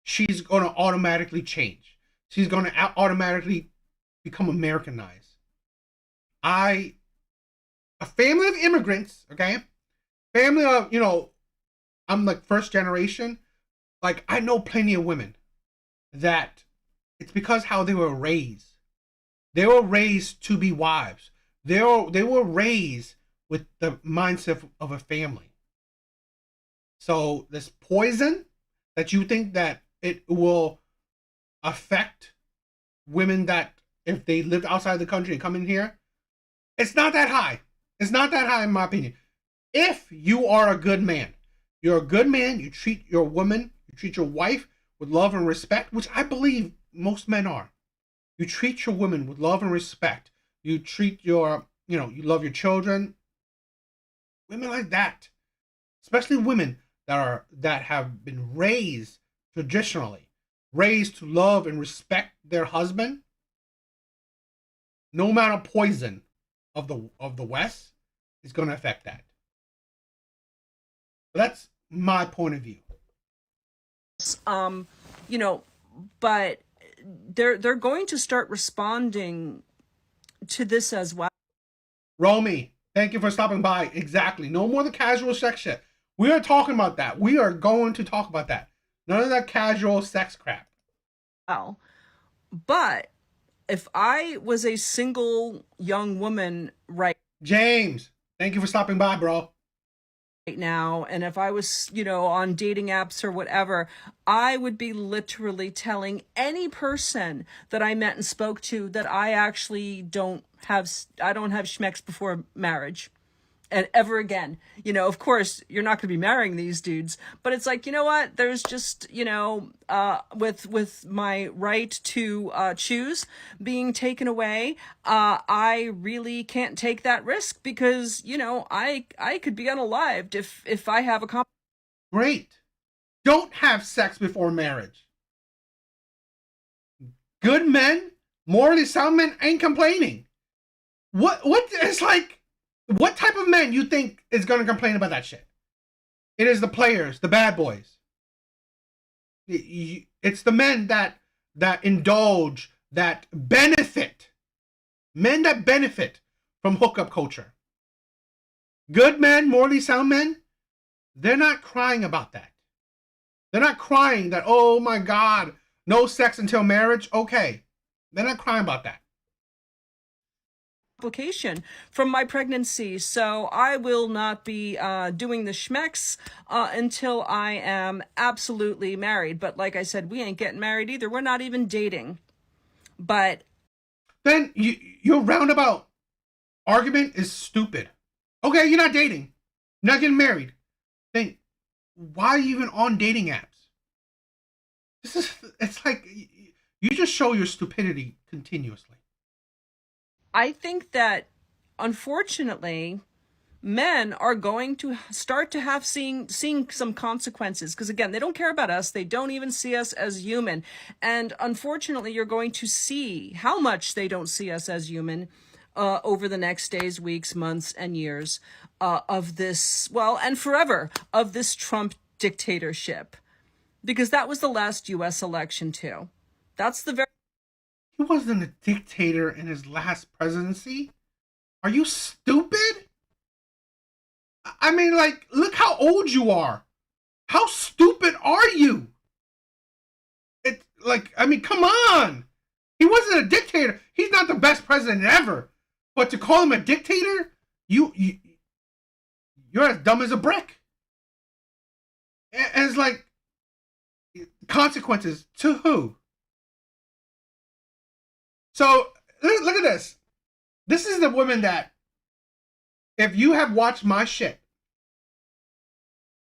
she's going to automatically change. She's going to automatically become Americanized. A family of immigrants, okay? Family of, I'm like first generation. Like, I know plenty of women that it's because how they were raised. They were raised to be wives. They were raised with the mindset of a family. So this poison that you think that it will affect women that if they lived outside the country and come in here, it's not that high. It's not that high in my opinion. If you are a good man, you're a good man, you treat your woman, you treat your wife with love and respect, which I believe most men are. You treat your woman with love and respect. You treat your, you love your children. Women like that especially women that have been raised traditionally, raised to love and respect their husband, no amount of poison of the West is going to affect that. But that's my point of view. You know, but they're going to start responding to this as well. Romy, thank you for stopping by. Exactly. No more the casual sex shit. We are talking about that. We are going to talk about that. None of that casual sex crap. Oh, but if I was a single young woman right James, thank you for stopping by, bro. Right now, and if I was, you know, on dating apps or whatever, I would be literally telling any person that I met and spoke to that I actually don't have schmecks before marriage. And ever again, you know, of course, you're not going to be marrying these dudes, but it's like, you know what? There's just, you know, with my right to choose being taken away, I really can't take that risk because, you know, I could be unalived if I have a Great. Don't have sex before marriage. Good men, morally sound men ain't complaining. What it's like, what type of men you think is going to complain about that shit? It is the players, the bad boys. It's the men that indulge, that benefit. Men that benefit from hookup culture. Good men, morally sound men, they're not crying about that. They're not crying that, oh my God, no sex until marriage. Okay. They're not crying about that. Application from my pregnancy, so I will not be doing the schmecks until I am absolutely married. But like I said, we ain't getting married either. We're not even dating. But then your roundabout argument is stupid. Okay, you're not dating, you're not getting married. Then why are you even on dating apps? It's like you just show your stupidity continuously. I think that, unfortunately, men are going to start to have seeing some consequences because, again, they don't care about us. They don't even see us as human. And unfortunately, you're going to see how much they don't see us as human over the next days, weeks, months, and years of this, well, and forever, of this Trump dictatorship. Because that was the last U.S. election, too. That's the very... He wasn't a dictator in his last presidency. Are you stupid? I mean, like, look how old you are. How stupid are you? It's like, I mean, come on. He wasn't a dictator. He's not the best president ever. But to call him a dictator, you're as dumb as a brick. And it's like, consequences to who? So, look at this. This is the woman that, if you have watched my shit,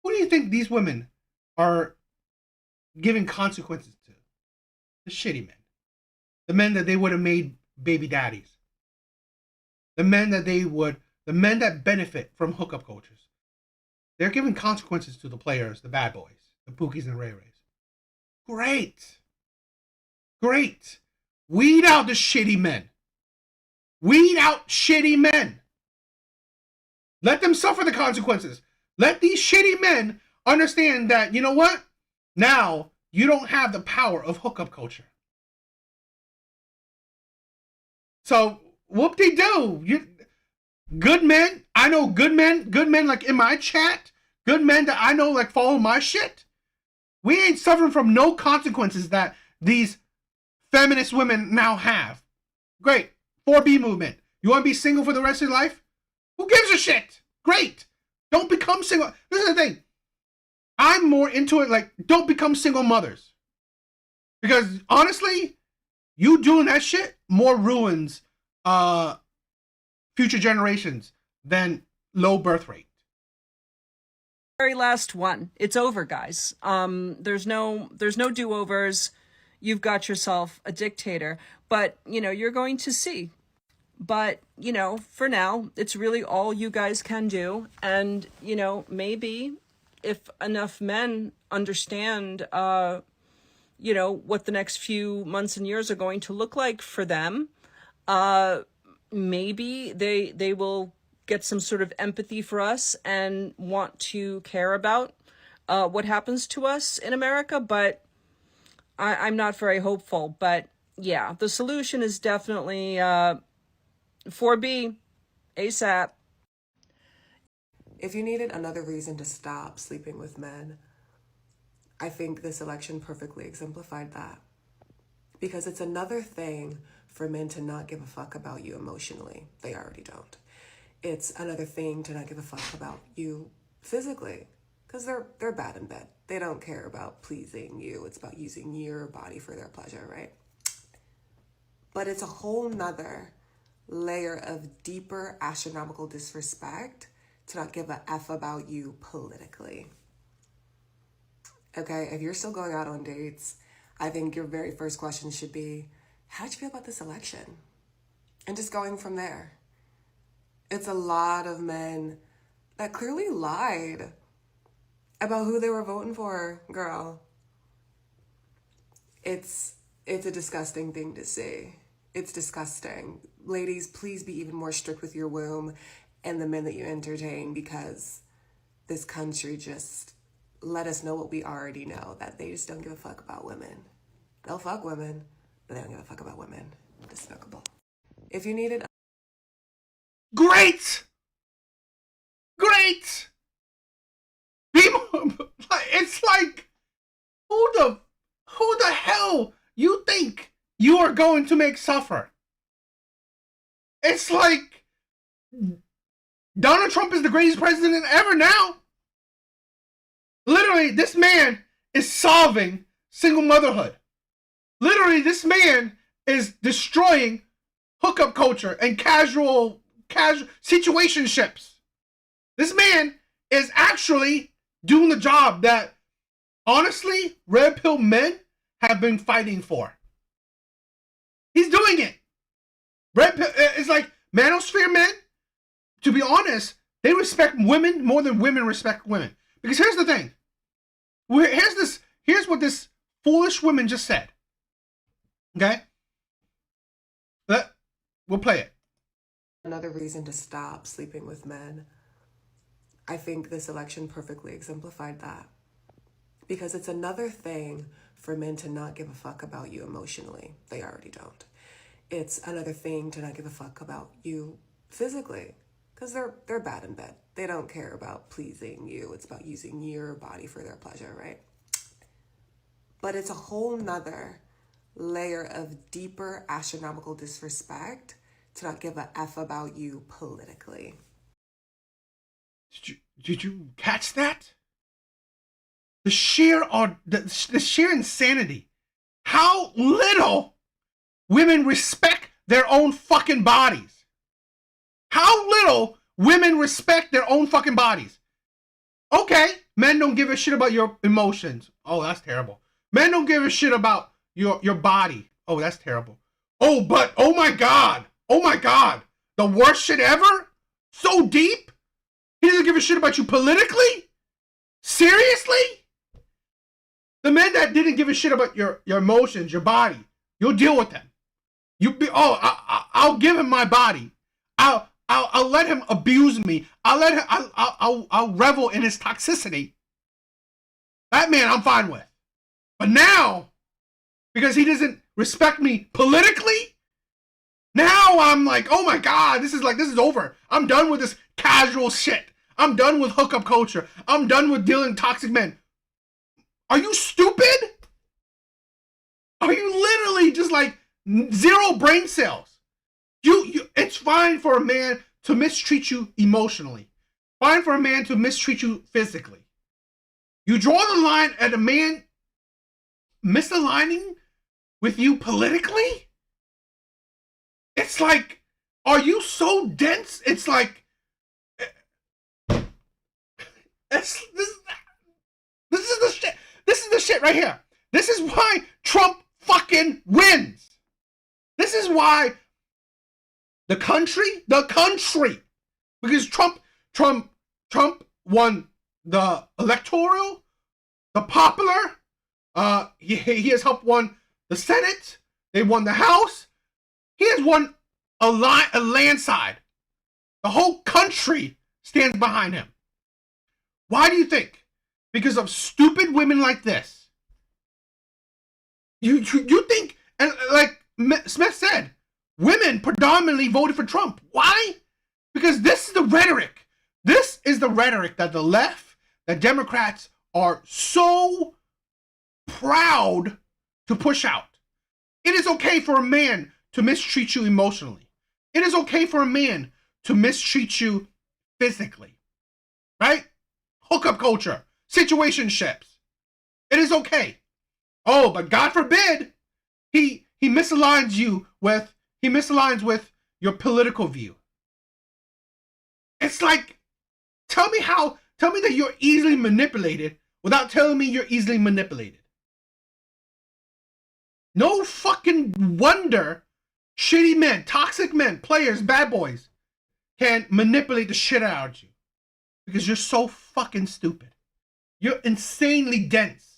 who do you think these women are giving consequences to? The shitty men. The men that they would have made baby daddies. The men that benefit from hookup cultures. They're giving consequences to the players, the bad boys, the Pookies and Ray Rays. Great. Great. Weed out the shitty men. Weed out shitty men. Let them suffer the consequences. Let these shitty men understand that, you know what? Now, you don't have the power of hookup culture. So, whoop-de-doo. Good men. I know good men like in my chat. Good men that I know like follow my shit. We ain't suffering from no consequences that these feminist women now have. Great. 4B movement. You want to be single for the rest of your life? Who gives a shit? Great. Don't become single. This is the thing. I'm more into it like, don't become single mothers. Because honestly, you doing that shit more ruins future generations than low birth rate. Very last one. It's over, guys. There's no do-overs. You've got yourself a dictator, but, you know, you're going to see. But, you know, for now, it's really all you guys can do. And, you know, maybe if enough men understand, you know, what the next few months and years are going to look like for them, maybe they will get some sort of empathy for us and want to care about what happens to us in America. But I'm not very hopeful. But yeah, the solution is definitely 4B ASAP. If you needed another reason to stop sleeping with men, I think this election perfectly exemplified that. Because it's another thing for men to not give a fuck about you emotionally. They already don't. It's another thing to not give a fuck about you physically. Because they're bad in bed. They don't care about pleasing you. It's about using your body for their pleasure, right? But it's a whole nother layer of deeper astronomical disrespect to not give a F about you politically. Okay, if you're still going out on dates, I think your very first question should be, how'd you feel about this election? And just going from there. It's a lot of men that clearly lied about who they were voting for, girl. It's a disgusting thing to see. It's disgusting. Ladies, please be even more strict with your womb and the men that you entertain, because this country just let us know what we already know, that they just don't give a fuck about women. They'll fuck women, but they don't give a fuck about women. Despicable. If you needed... Great! Great! People, it's like, who the hell you think you are going to make suffer? It's like Donald Trump is the greatest president ever now. Literally, this man is solving single motherhood. Literally, this man is destroying hookup culture and casual situationships. This man is actually doing the job that, honestly, red pill men have been fighting for. He's doing it. Red pill, it's like manosphere men, to be honest, they respect women more than women respect women. Because here's the thing. Here's what this foolish woman just said. Okay? We'll play it. Another reason to stop sleeping with men. I think this election perfectly exemplified that. Because it's another thing for men to not give a fuck about you emotionally. They already don't. It's another thing to not give a fuck about you physically. Because they're bad in bed. They don't care about pleasing you. It's about using your body for their pleasure, right? But it's a whole nother layer of deeper astronomical disrespect to not give a F about you politically. Did you catch that? The sheer insanity. How little women respect their own fucking bodies. How little women respect their own fucking bodies. Okay, men don't give a shit about your emotions. Oh, that's terrible. Men don't give a shit about your body. Oh, that's terrible. Oh, but oh my god. The worst shit ever? So deep? He doesn't give a shit about you politically? Seriously? The men that didn't give a shit about your emotions, your body, you'll deal with them. I'll give him my body. I'll let him abuse me. I'll revel in his toxicity. That man I'm fine with. But now, because he doesn't respect me politically, now I'm like, oh my god, this is over. I'm done with this casual shit. I'm done with hookup culture. I'm done with dealing with toxic men. Are you stupid? Are you literally just like zero brain cells? It's fine for a man to mistreat you emotionally. Fine for a man to mistreat you physically. You draw the line at a man misaligning with you politically? It's like, are you so dense? It's like, this is the shit. This is the shit right here. This is why Trump fucking wins. This is why the country, because Trump won the electoral, the popular. He has helped won the Senate. They won the House. He has won a landslide. The whole country stands behind him. Why do you think? Because of stupid women like this. You think, and like Smith said, women predominantly voted for Trump. Why? Because this is the rhetoric. This is the rhetoric that the left, the Democrats are so proud to push out. It is okay for a man to mistreat you emotionally. It is okay for a man to mistreat you physically. Right? Hookup culture, situationships. It is okay. Oh, but God forbid he misaligns with your political view. It's like, tell me that you're easily manipulated without telling me you're easily manipulated. No fucking wonder shitty men, toxic men, players, bad boys can manipulate the shit out of you. Because you're so fucking stupid. You're insanely dense.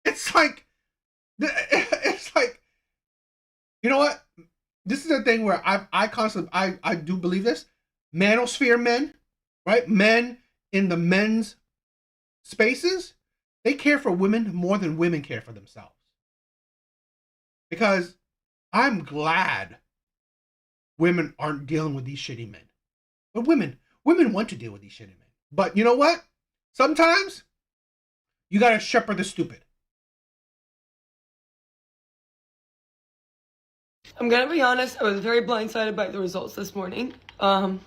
It's like, you know what? This is the thing where I do believe this. Manosphere men, right? Men in the men's spaces, they care for women more than women care for themselves. Because I'm glad women aren't dealing with these shitty men. But women want to deal with these shitty men. But you know what? Sometimes you gotta shepherd the stupid. I'm gonna be honest, I was very blindsided by the results this morning. I've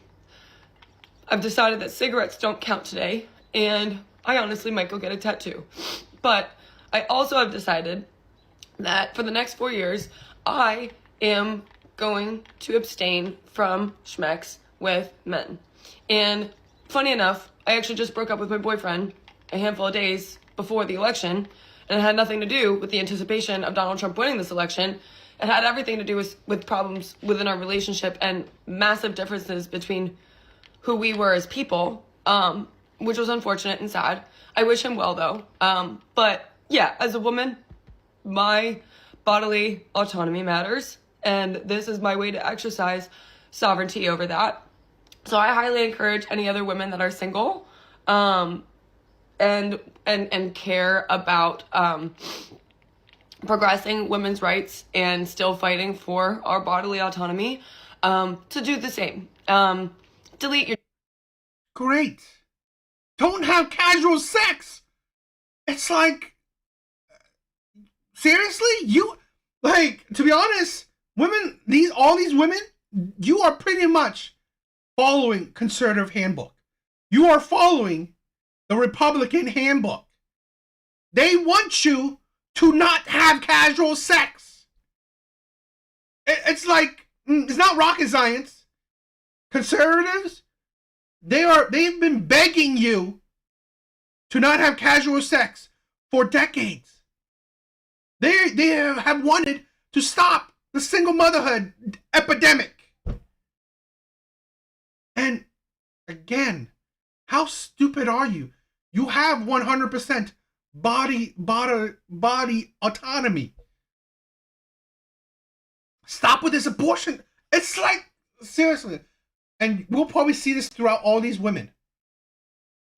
decided that cigarettes don't count today, and I honestly might go get a tattoo. But I also have decided that for the next 4 years, I am going to abstain from schmex with men. And funny enough, I actually just broke up with my boyfriend a handful of days before the election, and it had nothing to do with the anticipation of Donald Trump winning this election. It had everything to do with problems within our relationship and massive differences between who we were as people, which was unfortunate and sad. I wish him well, though. But yeah, as a woman, my bodily autonomy matters, and this is my way to exercise sovereignty over that. So I highly encourage any other women that are single, and care about progressing women's rights and still fighting for our bodily autonomy, to do the same. Delete your... Great. Don't have casual sex. It's like, seriously? You, like, to be honest, women, all these women, you are pretty much following conservative handbook. You are following the Republican handbook. They want you to not have casual sex. It's like, it's not rocket science. Conservatives, they've been begging you to not have casual sex for decades. They have wanted to stop the single motherhood epidemic. And again, how stupid are you? You have 100% body autonomy. Stop with this abortion. It's like, seriously. And we'll probably see this throughout all these women.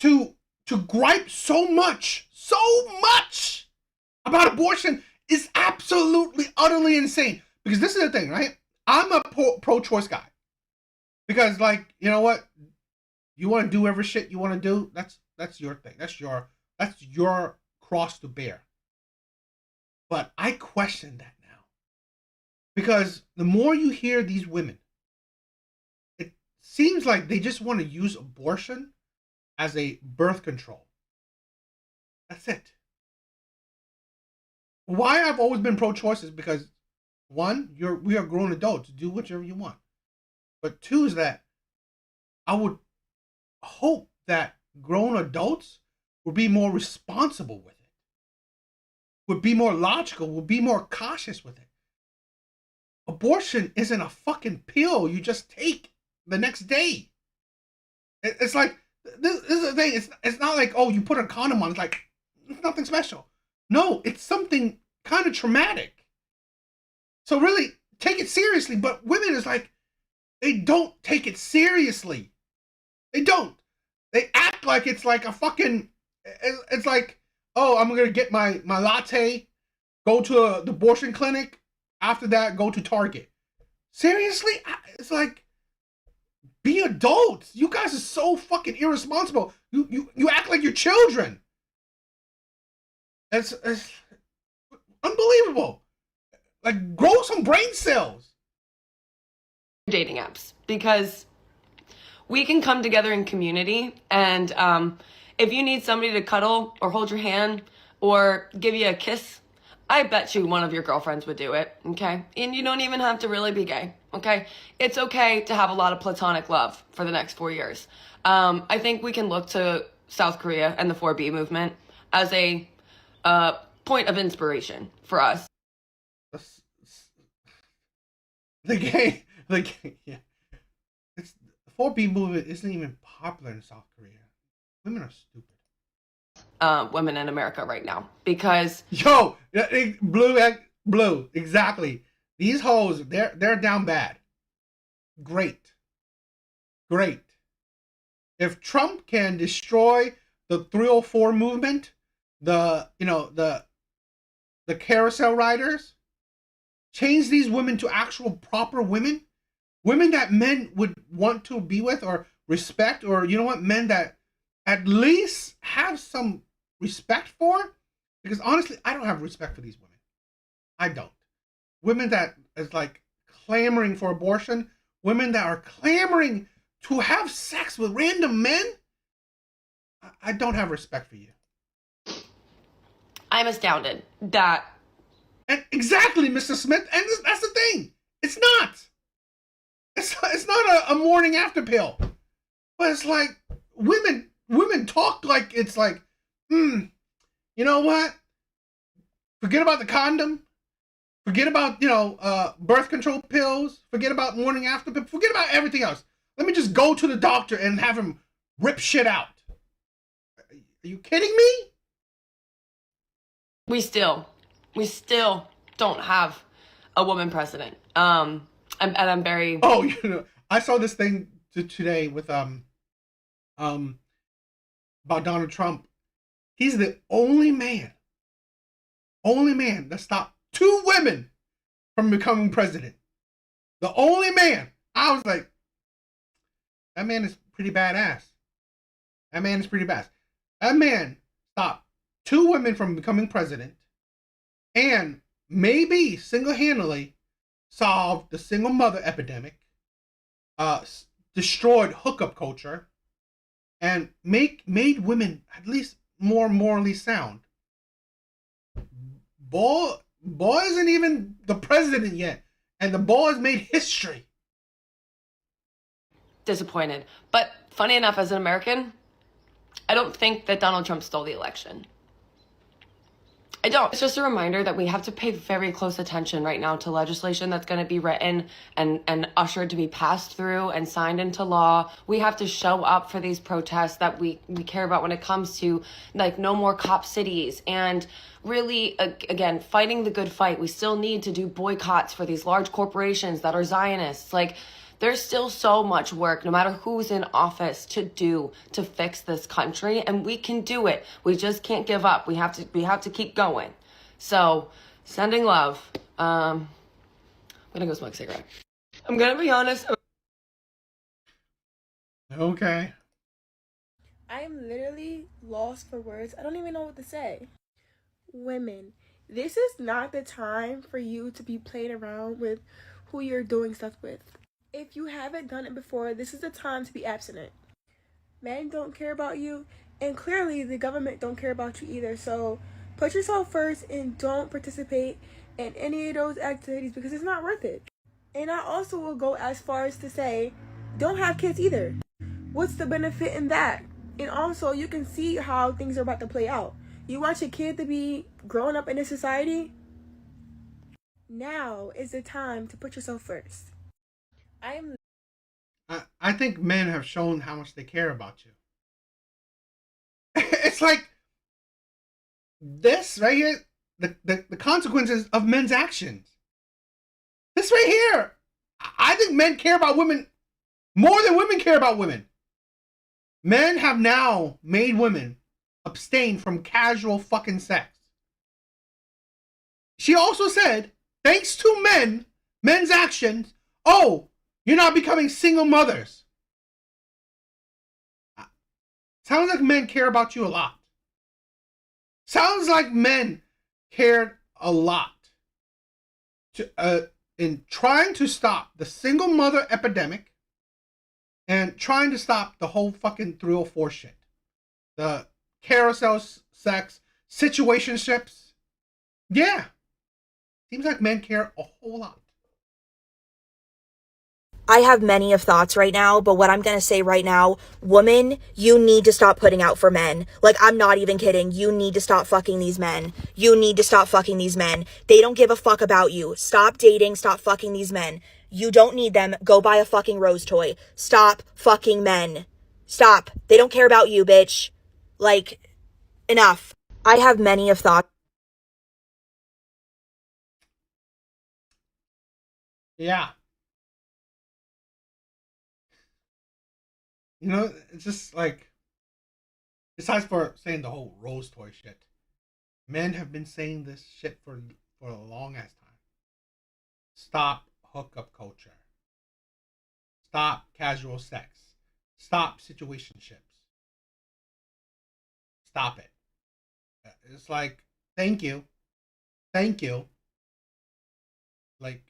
To gripe so much about abortion is absolutely, utterly insane. Because this is the thing, right? I'm a pro-choice guy. Because, like, you know what? You want to do whatever shit you want to do, that's your thing. That's your cross to bear. But I question that now. Because the more you hear these women, it seems like they just want to use abortion as a birth control. That's it. Why I've always been pro-choice is because, one, we are grown adults. Do whichever you want. But two is that I would hope that grown adults would be more responsible with it, would be more logical, would be more cautious with it. Abortion isn't a fucking pill you just take the next day. It's like This is the thing. It's not like, oh, you put a condom on. It's like, it's nothing special. No, it's something kind of traumatic. So really, take it seriously. But women is like, they don't take it seriously. They don't. They act like it's like a fucking, it's like, oh, I'm going to get my latte, go to the abortion clinic. After that, go to Target. Seriously? It's like, be adults. You guys are so fucking irresponsible. You act like you're children. It's unbelievable. Like, grow some brain cells. Dating apps, because we can come together in community, and if you need somebody to cuddle or hold your hand or give you a kiss, I bet you one of your girlfriends would do it, okay? And you don't even have to really be gay, okay? It's okay to have a lot of platonic love for the next 4 years. I think we can look to South Korea and the 4B movement as a point of inspiration for us. Yeah. The 4B movement isn't even popular in South Korea. Women are stupid. Women in America right now, because yo, blue, exactly. These hoes, they're down bad. Great. If Trump can destroy the 304 movement, the carousel riders, change these women to actual proper women that men would want to be with or respect, or men that at least have some respect for, because honestly, I don't have respect for these women. I don't. Women that is like clamoring for abortion, women that are clamoring to have sex with random men, I don't have respect for you. I'm astounded that. And exactly, Mr. Smith, and that's the thing. It's not. It's not a morning after pill, but it's like women talk like it's like, you know what? Forget about the condom. Forget about birth control pills. Forget about morning after pill. Forget about everything else. Let me just go to the doctor and have him rip shit out. Are you kidding me? We still don't have a woman president. And I'm very. Oh, I saw this thing today with about Donald Trump. He's the only man that stopped 2 women from becoming president. The only man. I was like, that man is pretty badass. That man stopped 2 women from becoming president, and maybe single-handedly solved the single mother epidemic, destroyed hookup culture, and made women at least more morally sound. Boy isn't even the president yet, and the boy has made history. Disappointed. But funny enough, as an American, I don't think that Donald Trump stole the election. I don't. It's just a reminder that we have to pay very close attention right now to legislation that's going to be written and ushered to be passed through and signed into law. We have to show up for these protests that we care about when it comes to, like, no more cop cities and really, again, fighting the good fight. We still need to do boycotts for these large corporations that are Zionists. Like, there's still so much work, no matter who's in office, to do to fix this country, and we can do it. We just can't give up. We have to keep going. So, sending love. I'm gonna go smoke a cigarette. I'm gonna be honest. Okay. I am literally lost for words. I don't even know what to say. Women, this is not the time for you to be playing around with who you're doing stuff with. If you haven't done it before, this is the time to be abstinent. Men don't care about you, and clearly the government don't care about you either. So put yourself first and don't participate in any of those activities because it's not worth it. And I also will go as far as to say, don't have kids either. What's the benefit in that? And also, you can see how things are about to play out. You want your kid to be growing up in this society? Now is the time to put yourself first. I think men have shown how much they care about you. It's like this right here, the consequences of men's actions. This right here. I think men care about women more than women care about women. Men have now made women abstain from casual fucking sex. She also said, thanks to men's actions, oh, you're not becoming single mothers. Sounds like men care about you a lot. Sounds like men cared a lot in trying to stop the single mother epidemic and trying to stop the whole fucking 304 shit. The carousel sex, situationships. Yeah. Seems like men care a whole lot. I have many of thoughts right now, but what I'm going to say right now, woman, you need to stop putting out for men. Like, I'm not even kidding. You need to stop fucking these men. You need to stop fucking these men. They don't give a fuck about you. Stop dating. Stop fucking these men. You don't need them. Go buy a fucking rose toy. Stop fucking men. Stop. They don't care about you, bitch. Like, enough. I have many of thoughts. Yeah. You know, it's just like, besides for saying the whole rose toy shit, men have been saying this shit for a long ass time. Stop hookup culture. Stop casual sex. Stop situationships. Stop it. It's like, thank you. Thank you. Like,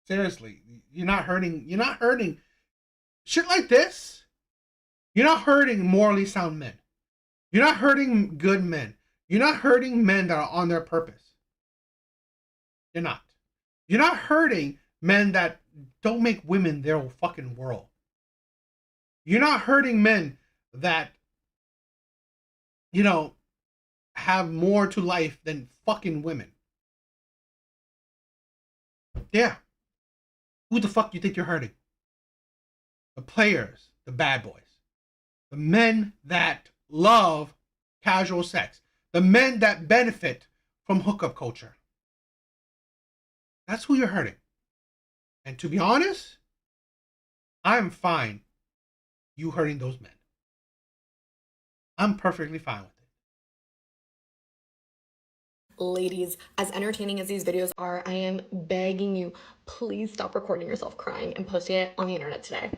seriously, you're not hurting shit like this. You're not hurting morally sound men. You're not hurting good men. You're not hurting men that are on their purpose. You're not. You're not hurting men that don't make women their fucking world. You're not hurting men that, you know, have more to life than fucking women. Yeah. Who the fuck you think you're hurting? The players, the bad boys. The men that love casual sex. The men that benefit from hookup culture. That's who you're hurting. And to be honest, I'm fine you hurting those men. I'm perfectly fine with it. Ladies, as entertaining as these videos are, I am begging you, please stop recording yourself crying and posting it on the internet today.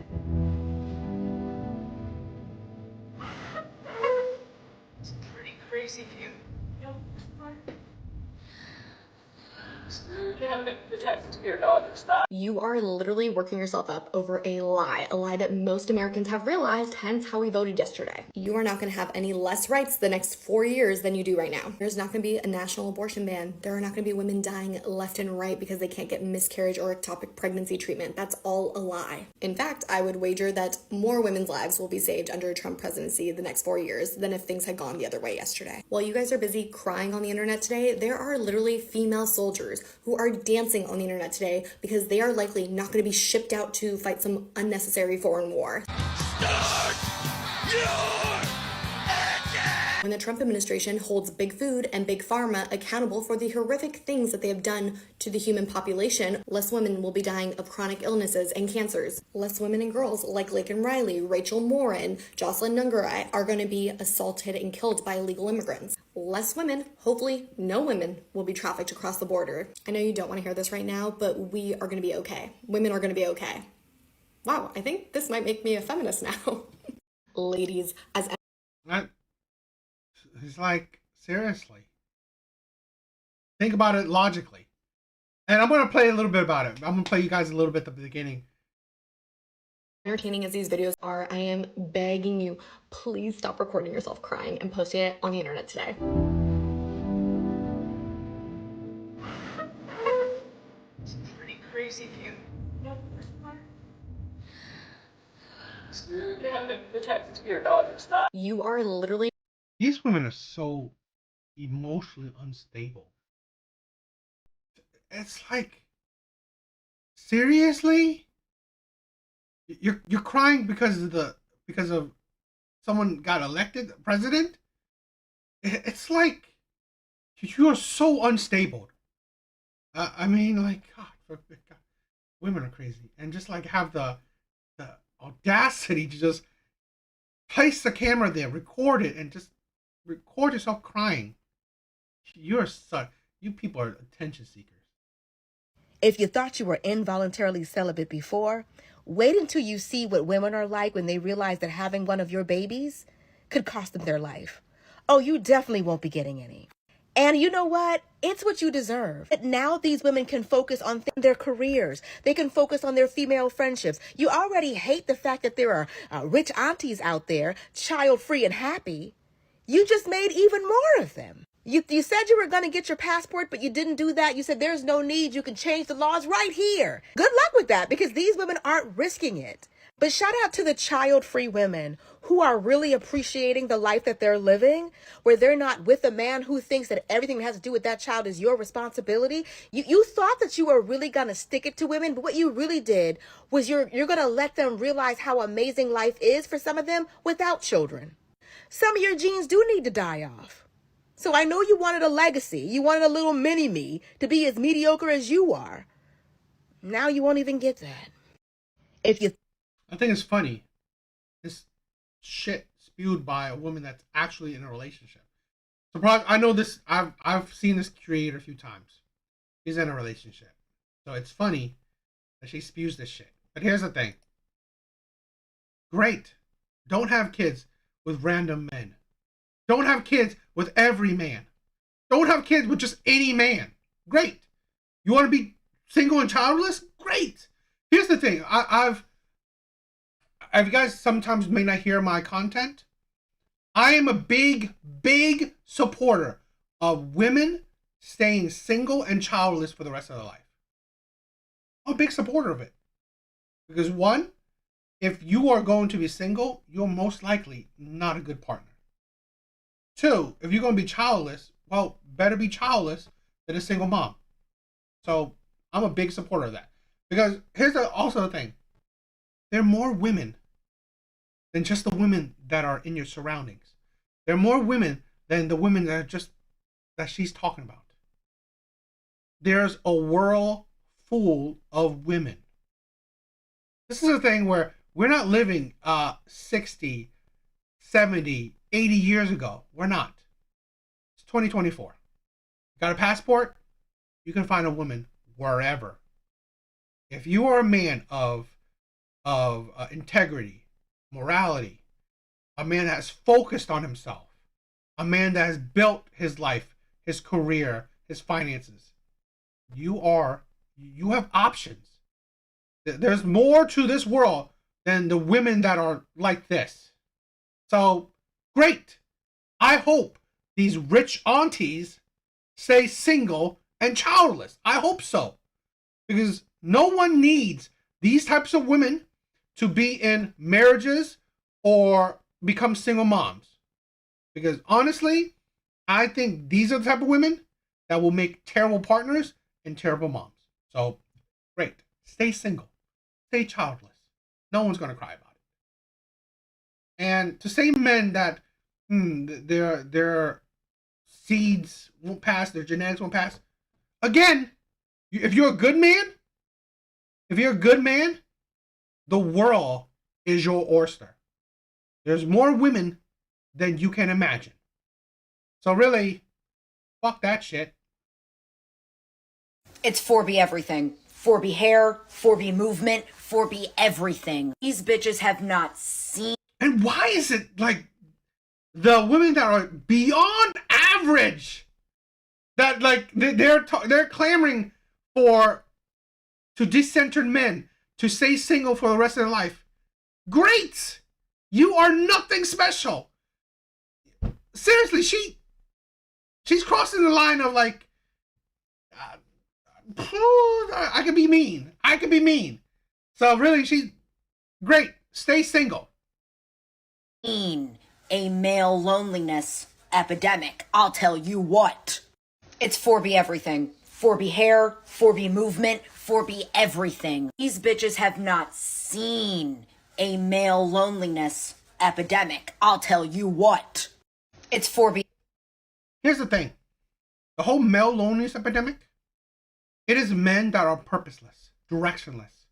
It's pretty crazy view. You are literally working yourself up over a lie that most Americans have realized, hence how we voted yesterday. You are not going to have any less rights the next 4 years than you do right now. There's not going to be a national abortion ban. There are not going to be women dying left and right because they can't get miscarriage or ectopic pregnancy treatment. That's all a lie. In fact, I would wager that more women's lives will be saved under a Trump presidency the next 4 years than if things had gone the other way yesterday. While you guys are busy crying on the internet today, there are literally female soldiers who are dancing on the internet today because they are likely not going to be shipped out to fight some unnecessary foreign war. When the Trump administration holds Big Food and Big Pharma accountable for the horrific things that they have done to the human population, less women will be dying of chronic illnesses and cancers. Less women and girls like Laken Riley, Rachel Morin, Jocelyn Nungarai are going to be assaulted and killed by illegal immigrants. Less women, hopefully no women, will be trafficked across the border. I know you don't want to hear this right now, but we are going to be okay. Women are going to be okay. Wow, I think this might make me a feminist now. Ladies, as It's like, seriously. Think about it logically. And I'm going to play a little bit about it. I'm going to play you guys a little bit at the beginning. Entertaining as these videos are, I am begging you, please stop recording yourself crying and posting it on the internet today. It's a pretty crazy view. You are literally... These women are so emotionally unstable. It's like, seriously? You're crying because of someone got elected president? it's like you are so unstable. I mean, like, God, women are crazy, and just like have the audacity to just place the camera there, record it, and just record yourself crying. You people are attention seekers. If you thought you were involuntarily celibate before, wait until you see what women are like when they realize that having one of your babies could cost them their life. Oh, you definitely won't be getting any. And you know what? It's what you deserve. But now these women can focus on their careers. They can focus on their female friendships. You already hate the fact that there are rich aunties out there, child-free and happy. You just made even more of them. You said you were going to get your passport, but you didn't do that. You said there's no need. You can change the laws right here. Good luck with that, because these women aren't risking it. But shout out to the child-free women who are really appreciating the life that they're living, where they're not with a man who thinks that everything that has to do with that child is your responsibility. You thought that you were really going to stick it to women, but what you really did was you're going to let them realize how amazing life is for some of them without children. Some of your genes do need to die off. So I know you wanted a legacy. You wanted a little mini-me to be as mediocre as you are. Now you won't even get that. I think it's funny. This shit spewed by a woman that's actually in a relationship. Surprise! I know this. I've seen this creator a few times. He's in a relationship, so it's funny that she spews this shit. But here's the thing. Great. Don't have kids with random men. Don't have kids with every man. Don't have kids with just any man. Great. You want to be single and childless? Great. Here's the thing. You guys sometimes may not hear my content. I am a big supporter of women staying single and childless for the rest of their life. I'm a big supporter of it. Because one, if you are going to be single, you're most likely not a good partner. Two, if you're going to be childless, well, better be childless than a single mom. So I'm a big supporter of that. Because here's also the thing. There are more women than just the women that are in your surroundings. There are more women than the women that she's talking about. There's a world full of women. This is a thing where we're not living 60, 70, 80 years ago. We're not. It's 2024. Got a passport? You can find a woman wherever. If you are a man of integrity, morality, a man that has focused on himself, a man that has built his life, his career, his finances, you have options. There's more to this world than the women that are like this. So, great. I hope these rich aunties stay single and childless. I hope so. Because no one needs these types of women to be in marriages or become single moms. Because honestly, I think these are the type of women that will make terrible partners and terrible moms. So, great. Stay single. Stay childless. No one's going to cry about it. And to say men that their seeds won't pass, their genetics won't pass. Again, if you're a good man, the world is your oyster. There's more women than you can imagine. So really, fuck that shit. It's 4B everything. 4B hair, 4B movement, 4B everything. These bitches have not seen. And why is it like the women that are beyond average, that like they're clamoring to decentered men to stay single for the rest of their life? Great! You are nothing special. Seriously, she's crossing the line of like, I could be mean. So really, she's great. Stay single. A male loneliness epidemic. I'll tell you what. It's 4B everything. 4B hair, 4B movement, 4B everything. These bitches have not seen a male loneliness epidemic. I'll tell you what. It's 4B. Here's the thing. The whole male loneliness epidemic, it is men that are purposeless, directionless.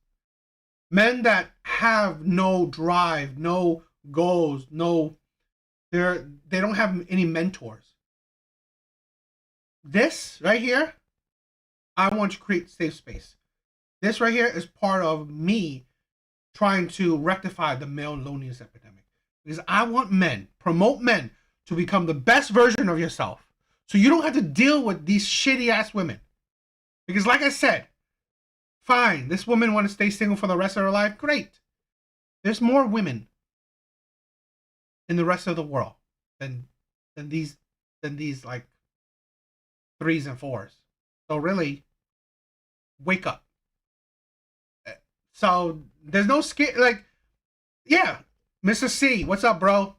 Men that have no drive, no goals, they don't have any mentors. This right here, I want to create safe space. This right here is part of me trying to rectify the male loneliness epidemic. Because I want men, promote men to become the best version of yourself. So you don't have to deal with these shitty ass women. Because like I said, fine, this woman want to stay single for the rest of her life. Great. There's more women in the rest of the world than these like 3s and 4s. So really, wake up. So there's no scare. Like, yeah, Mr. C, what's up, bro?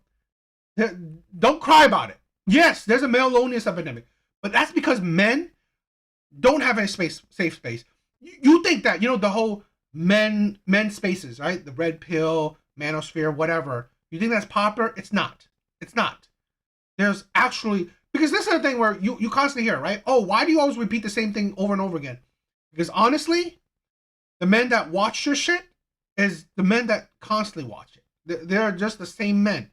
Don't cry about it. Yes, there's a male loneliness epidemic, but that's because men don't have any safe space. You think that, the whole men spaces, right? The red pill, manosphere, whatever. You think that's popular? It's not. It's not. There's actually, because this is the thing where you constantly hear, right? Oh, why do you always repeat the same thing over and over again? Because honestly, the men that watch your shit is the men that constantly watch it. They're just the same men.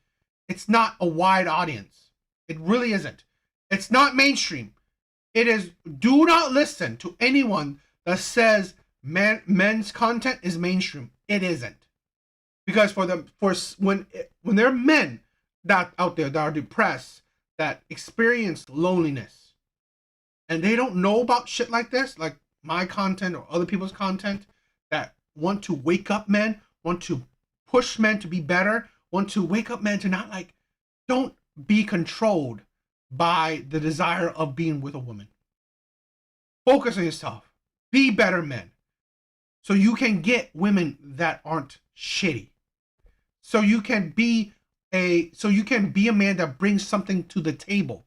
It's not a wide audience. It really isn't. It's not mainstream. It is, do not listen to anyone that says men's content is mainstream. It isn't. Because when there are men that out there that are depressed, that experience loneliness, and they don't know about shit like this, like my content or other people's content, that want to wake up men, want to push men to be better, want to wake up men to not don't be controlled by the desire of being with a woman. Focus on yourself. Be better men. So you can get women that aren't shitty. So you can be a man that brings something to the table.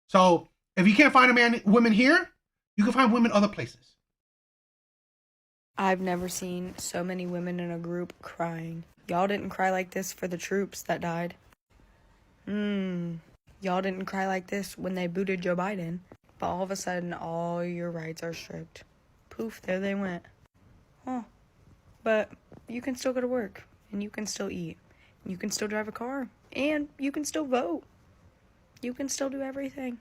So if you can't find women here, you can find women other places. I've never seen so many women in a group crying. Y'all didn't cry like this for the troops that died. Y'all didn't cry like this when they booted Joe Biden. But all of a sudden, all your rights are stripped. Poof, there they went. Huh. But you can still go to work, and you can still eat. You can still drive a car, and you can still vote. You can still do everything.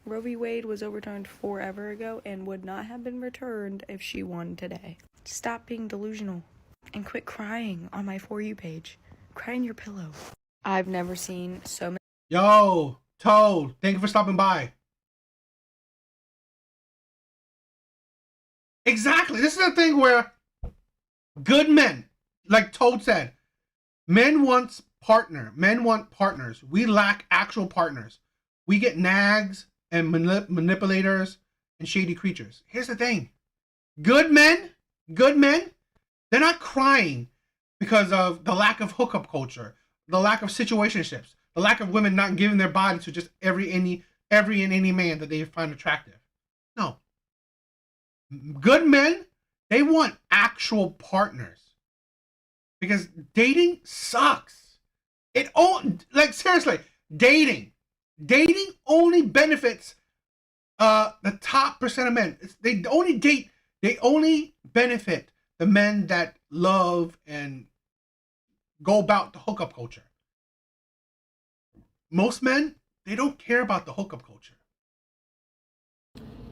Roe v. Wade was overturned forever ago and would not have been returned if she won today. Stop being delusional and quit crying on my For You page. Cry in your pillow. I've never seen so many. Yo, Toad, thank you for stopping by. Exactly. This is the thing where good men, like Toad said, men want partners. We lack actual partners. We get nags and manipulators and shady creatures. Here's the thing. Good men, they're not crying because of the lack of hookup culture, the lack of situationships, the lack of women not giving their body to just every and any man that they find attractive. No. Good men, they want actual partners. Because dating sucks. Seriously, dating only benefits the top percent of men. They only benefit the men that love and go about the hookup culture. Most men, they don't care about the hookup culture.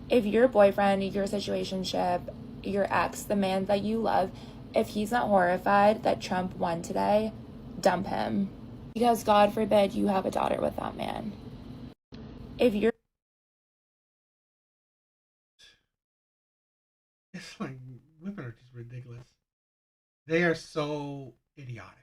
If your boyfriend, your situationship, your ex, the man that you love, if he's not horrified that Trump won today, dump him. Because God forbid you have a daughter with that man. If you're... It's like, women are just ridiculous. They are so idiotic.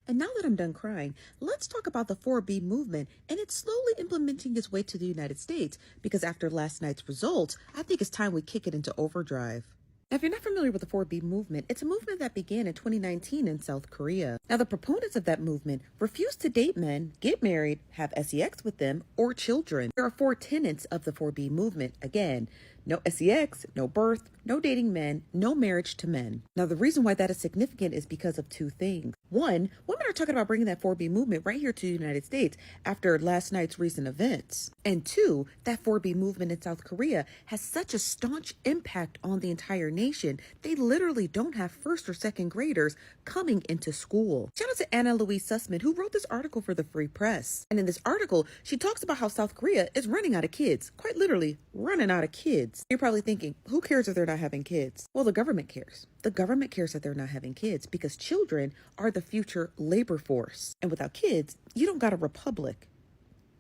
And now that I'm done crying, let's talk about the 4B movement and it's slowly implementing its way to the United States, because after last night's results, I think it's time we kick it into overdrive. Now, if you're not familiar with the 4B movement, it's a movement that began in 2019 in South Korea. Now, the proponents of that movement refuse to date men, get married, have sex with them, or children. There are 4 tenets of the 4B movement. Again, No sex, no birth, no dating men, no marriage to men. Now, the reason why that is significant is because of two things. One, women are talking about bringing that 4B movement right here to the United States after last night's recent events. And two, that 4B movement in South Korea has such a staunch impact on the entire nation, they literally don't have first or second graders coming into school. Shout out to Anna Louise Sussman, who wrote this article for the Free Press. And in this article, she talks about how South Korea is running out of kids, quite literally running out of kids. You're probably thinking, who cares if they're not having kids? Well, the government cares. The government cares that they're not having kids because children are the future labor force. And without kids, you don't got a republic.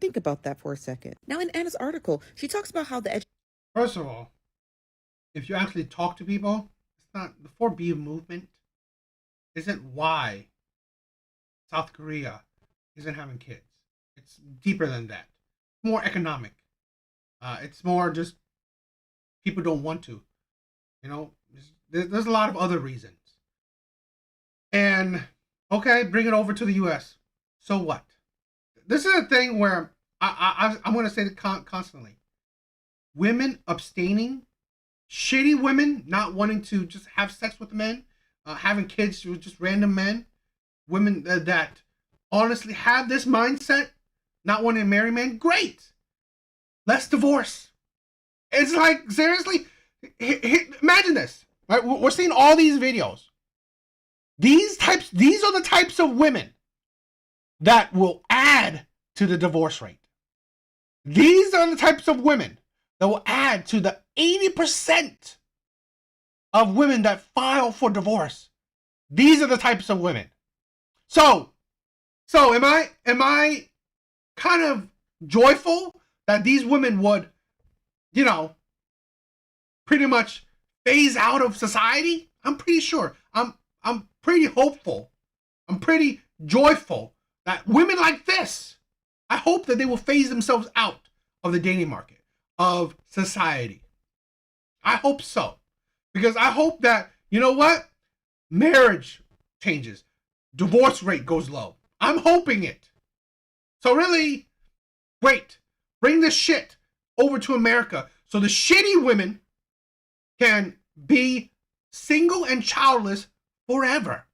Think about that for a second. Now, in Anna's article, she talks about how the First of all, if you actually talk to people, it's not the 4B movement isn't why South Korea isn't having kids. It's deeper than that. It's more economic. It's more just people don't want to. You know, there's a lot of other reasons. And okay, bring it over to the U.S. So what? This is a thing where I'm going to say it constantly. Women abstaining, shitty women not wanting to just have sex with men, having kids with just random men, women that honestly have this mindset, not wanting to marry men, great. Less divorce. It's like, seriously, imagine this, right? We're seeing all these videos. These are the types of women that will add to the divorce rate. These are the types of women that will add to the 80% of women that file for divorce. These are the types of women. So am I kind of joyful that these women would, you know, pretty much phase out of society? I'm pretty sure. I'm pretty hopeful. I'm pretty joyful that women like this, I hope that they will phase themselves out of the dating market, of society. I hope so. Because I hope that, you know what? Marriage changes. Divorce rate goes low. I'm hoping it. So really, great. Bring this shit over to America so the shitty women can be single and childless forever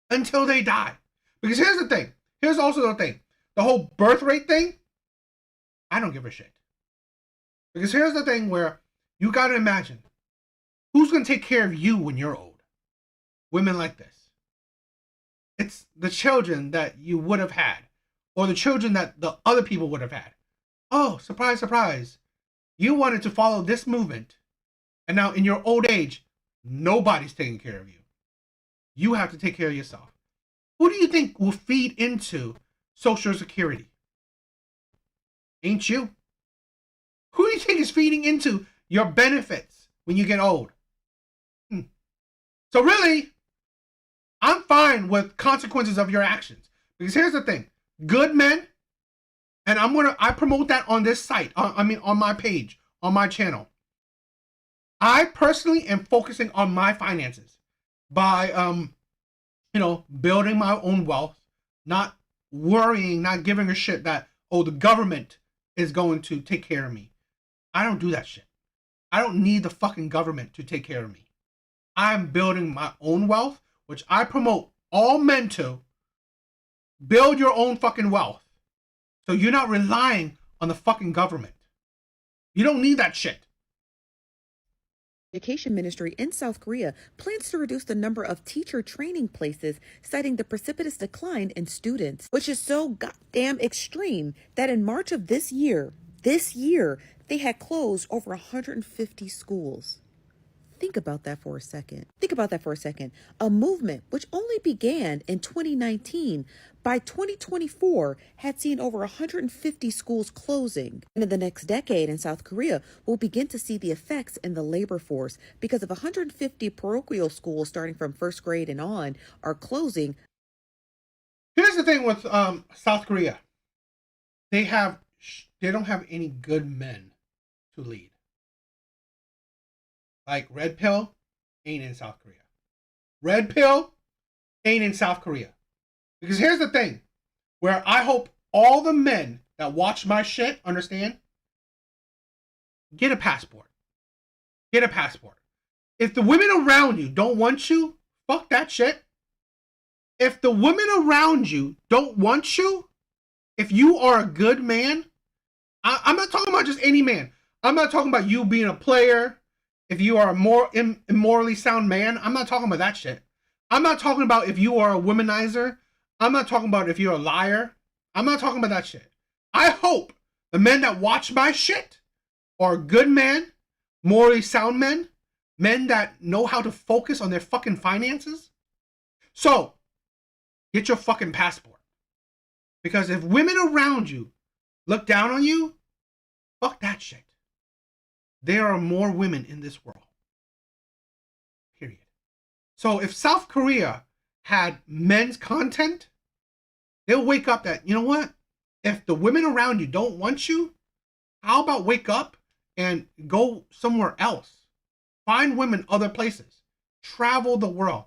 until they die. Because here's the thing. Here's also the thing. The whole birth rate thing, I don't give a shit. Because here's the thing where you got to imagine, who's going to take care of you when you're old? Women like this. It's the children that you would have had, or the children that the other people would have had. Oh, surprise, surprise. You wanted to follow this movement, and now in your old age, nobody's taking care of you. You have to take care of yourself. Who do you think will feed into Social Security? Ain't you? Who do you think is feeding into your benefits when you get old? So really, I'm fine with consequences of your actions. Because here's the thing. Good men, and I promote that on this site, on my page, on my channel. I personally am focusing on my finances by, building my own wealth, not worrying, not giving a shit that, the government is going to take care of me. I don't do that shit. I don't need the fucking government to take care of me. I'm building my own wealth, which I promote all men to. Build your own fucking wealth. So you're not relying on the fucking government. You don't need that shit. Education Ministry in South Korea plans to reduce the number of teacher training places, citing the precipitous decline in students, which is so goddamn extreme that in March of this year, they had closed over 150 schools. Think about that for a second. A movement which only began in 2019, by 2024 had seen over 150 schools closing. And in the next decade in South Korea, we'll begin to see the effects in the labor force because of 150 parochial schools starting from first grade and on are closing. Here's the thing with South Korea. They don't have any good men to lead. Like Red Pill ain't in South Korea. Red Pill ain't in South Korea. Because here's the thing, where I hope all the men that watch my shit understand, get a passport. Get a passport. If the women around you don't want you, fuck that shit. If the women around you don't want you, if you are a good man, I'm not talking about just any man. I'm not talking about you being a player. If you are a more immorally sound man, I'm not talking about that shit. I'm not talking about if you are a womanizer. I'm not talking about if you're a liar. I'm not talking about that shit. I hope the men that watch my shit are good men, morally sound men, men that know how to focus on their fucking finances. So, get your fucking passport. Because if women around you look down on you, fuck that shit. There are more women in this world. Period. So if South Korea had men's content, they'll wake up that, you know what? If the women around you don't want you, how about wake up and go somewhere else? Find women other places. Travel the world.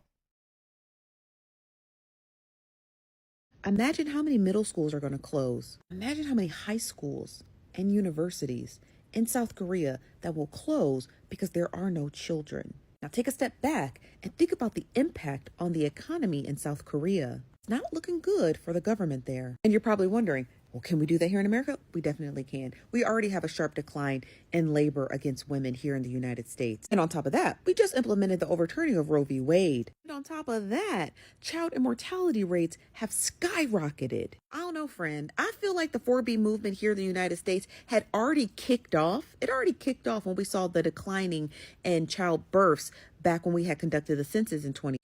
Imagine how many middle schools are going to close. Imagine how many high schools and universities in South Korea that will close because there are no children. Now take a step back and think about the impact on the economy in South Korea. It's not looking good for the government there. And you're probably wondering, well, can we do that here in America? We definitely can. We already have a sharp decline in labor against women here in the United States. And on top of that, we just implemented the overturning of Roe v. Wade. And on top of that, child immortality rates have skyrocketed. I don't know, friend. I feel like the 4B movement here in the United States had already kicked off. It already kicked off when we saw the declining in child births back when we had conducted the census in 20.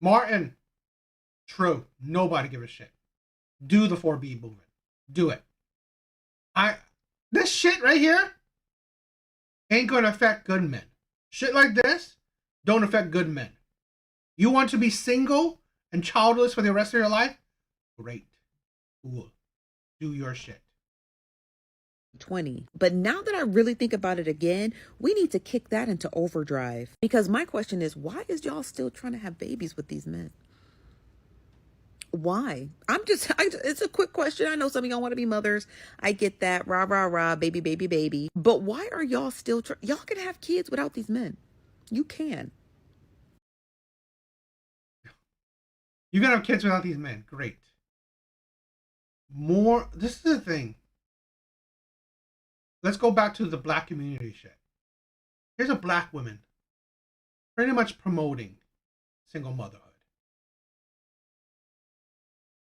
Martin, true. Nobody give a shit. Do the 4B movement. Do it. This shit right here ain't gonna affect good men. Shit like this don't affect good men. You want to be single and childless for the rest of your life? Great. Cool. Do your shit. 20. But now that I really think about it again, we need to kick that into overdrive. Because my question is, why is y'all still trying to have babies with these men? Why? It's a quick question. I know some of y'all want to be mothers. I get that. Rah, rah, rah, baby, baby, baby. But why are y'all still, y'all can have kids without these men. You can. You can have kids without these men. Great. This is the thing. Let's go back to the black community shit. Here's a black woman pretty much promoting single motherhood.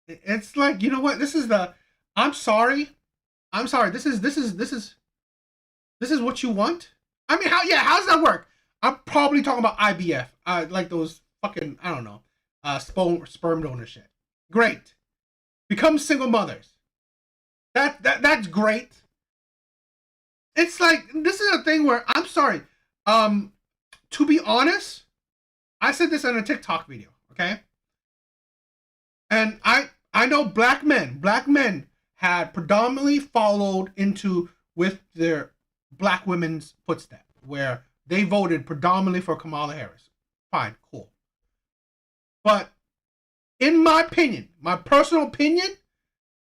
It's like, you know what? This is I'm sorry. This is what you want? I mean, how does that work? I'm probably talking about IVF. Like those fucking, I don't know, sperm donor shit. Great. Become single mothers. That's great. It's like, this is a thing where, I'm sorry. To be honest, I said this in a TikTok video, okay? And I know black men had predominantly followed into with their black women's footsteps, where they voted predominantly for Kamala Harris. Fine, cool. But in my opinion, my personal opinion,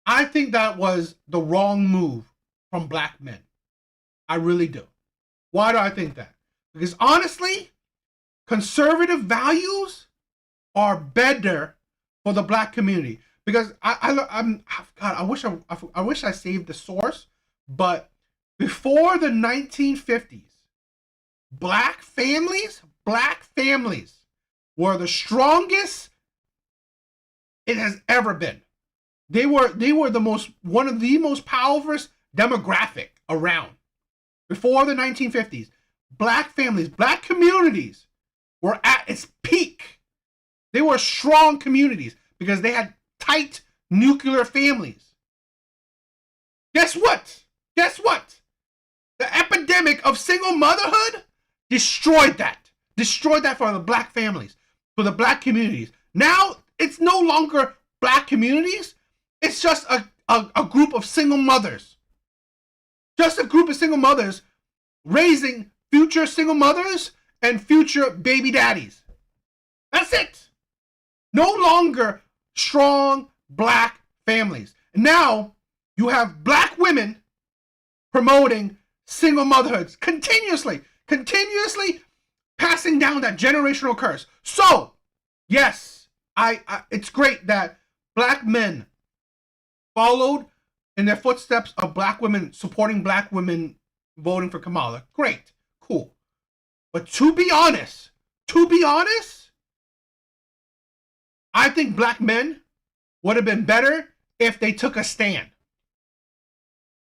I think that was the wrong move from black men. I really do. Why do I think that? Because honestly, conservative values are better for the black community. Because I wish I saved the source, but before the 1950s, black families were the strongest it has ever been. They were one of the most powerful demographic around. Before the 1950s, black families, black communities were at its peak. They were strong communities because they had tight nuclear families. Guess what? The epidemic of single motherhood destroyed that. Destroyed that for the black families, for the black communities. Now, it's no longer black communities. It's just a group of single mothers. Just a group of single mothers raising future single mothers and future baby daddies. That's it. No longer strong black families. Now you have black women promoting single motherhoods continuously. continuously passing down that generational curse. So, yes, it's great that black men followed in their footsteps of black women, supporting black women voting for Kamala. Great, cool. But to be honest, I think black men would have been better if they took a stand.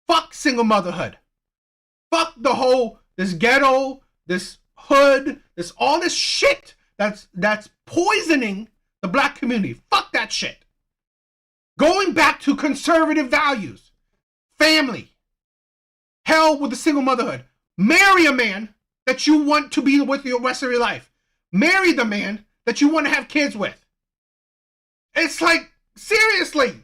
Fuck single motherhood. Fuck the whole, this ghetto, this hood, all this shit that's poisoning the black community. Fuck that shit. Going back to conservative values. Family. Hell with the single motherhood. Marry a man that you want to be with the rest of your life. Marry the man that you want to have kids with. It's like, seriously.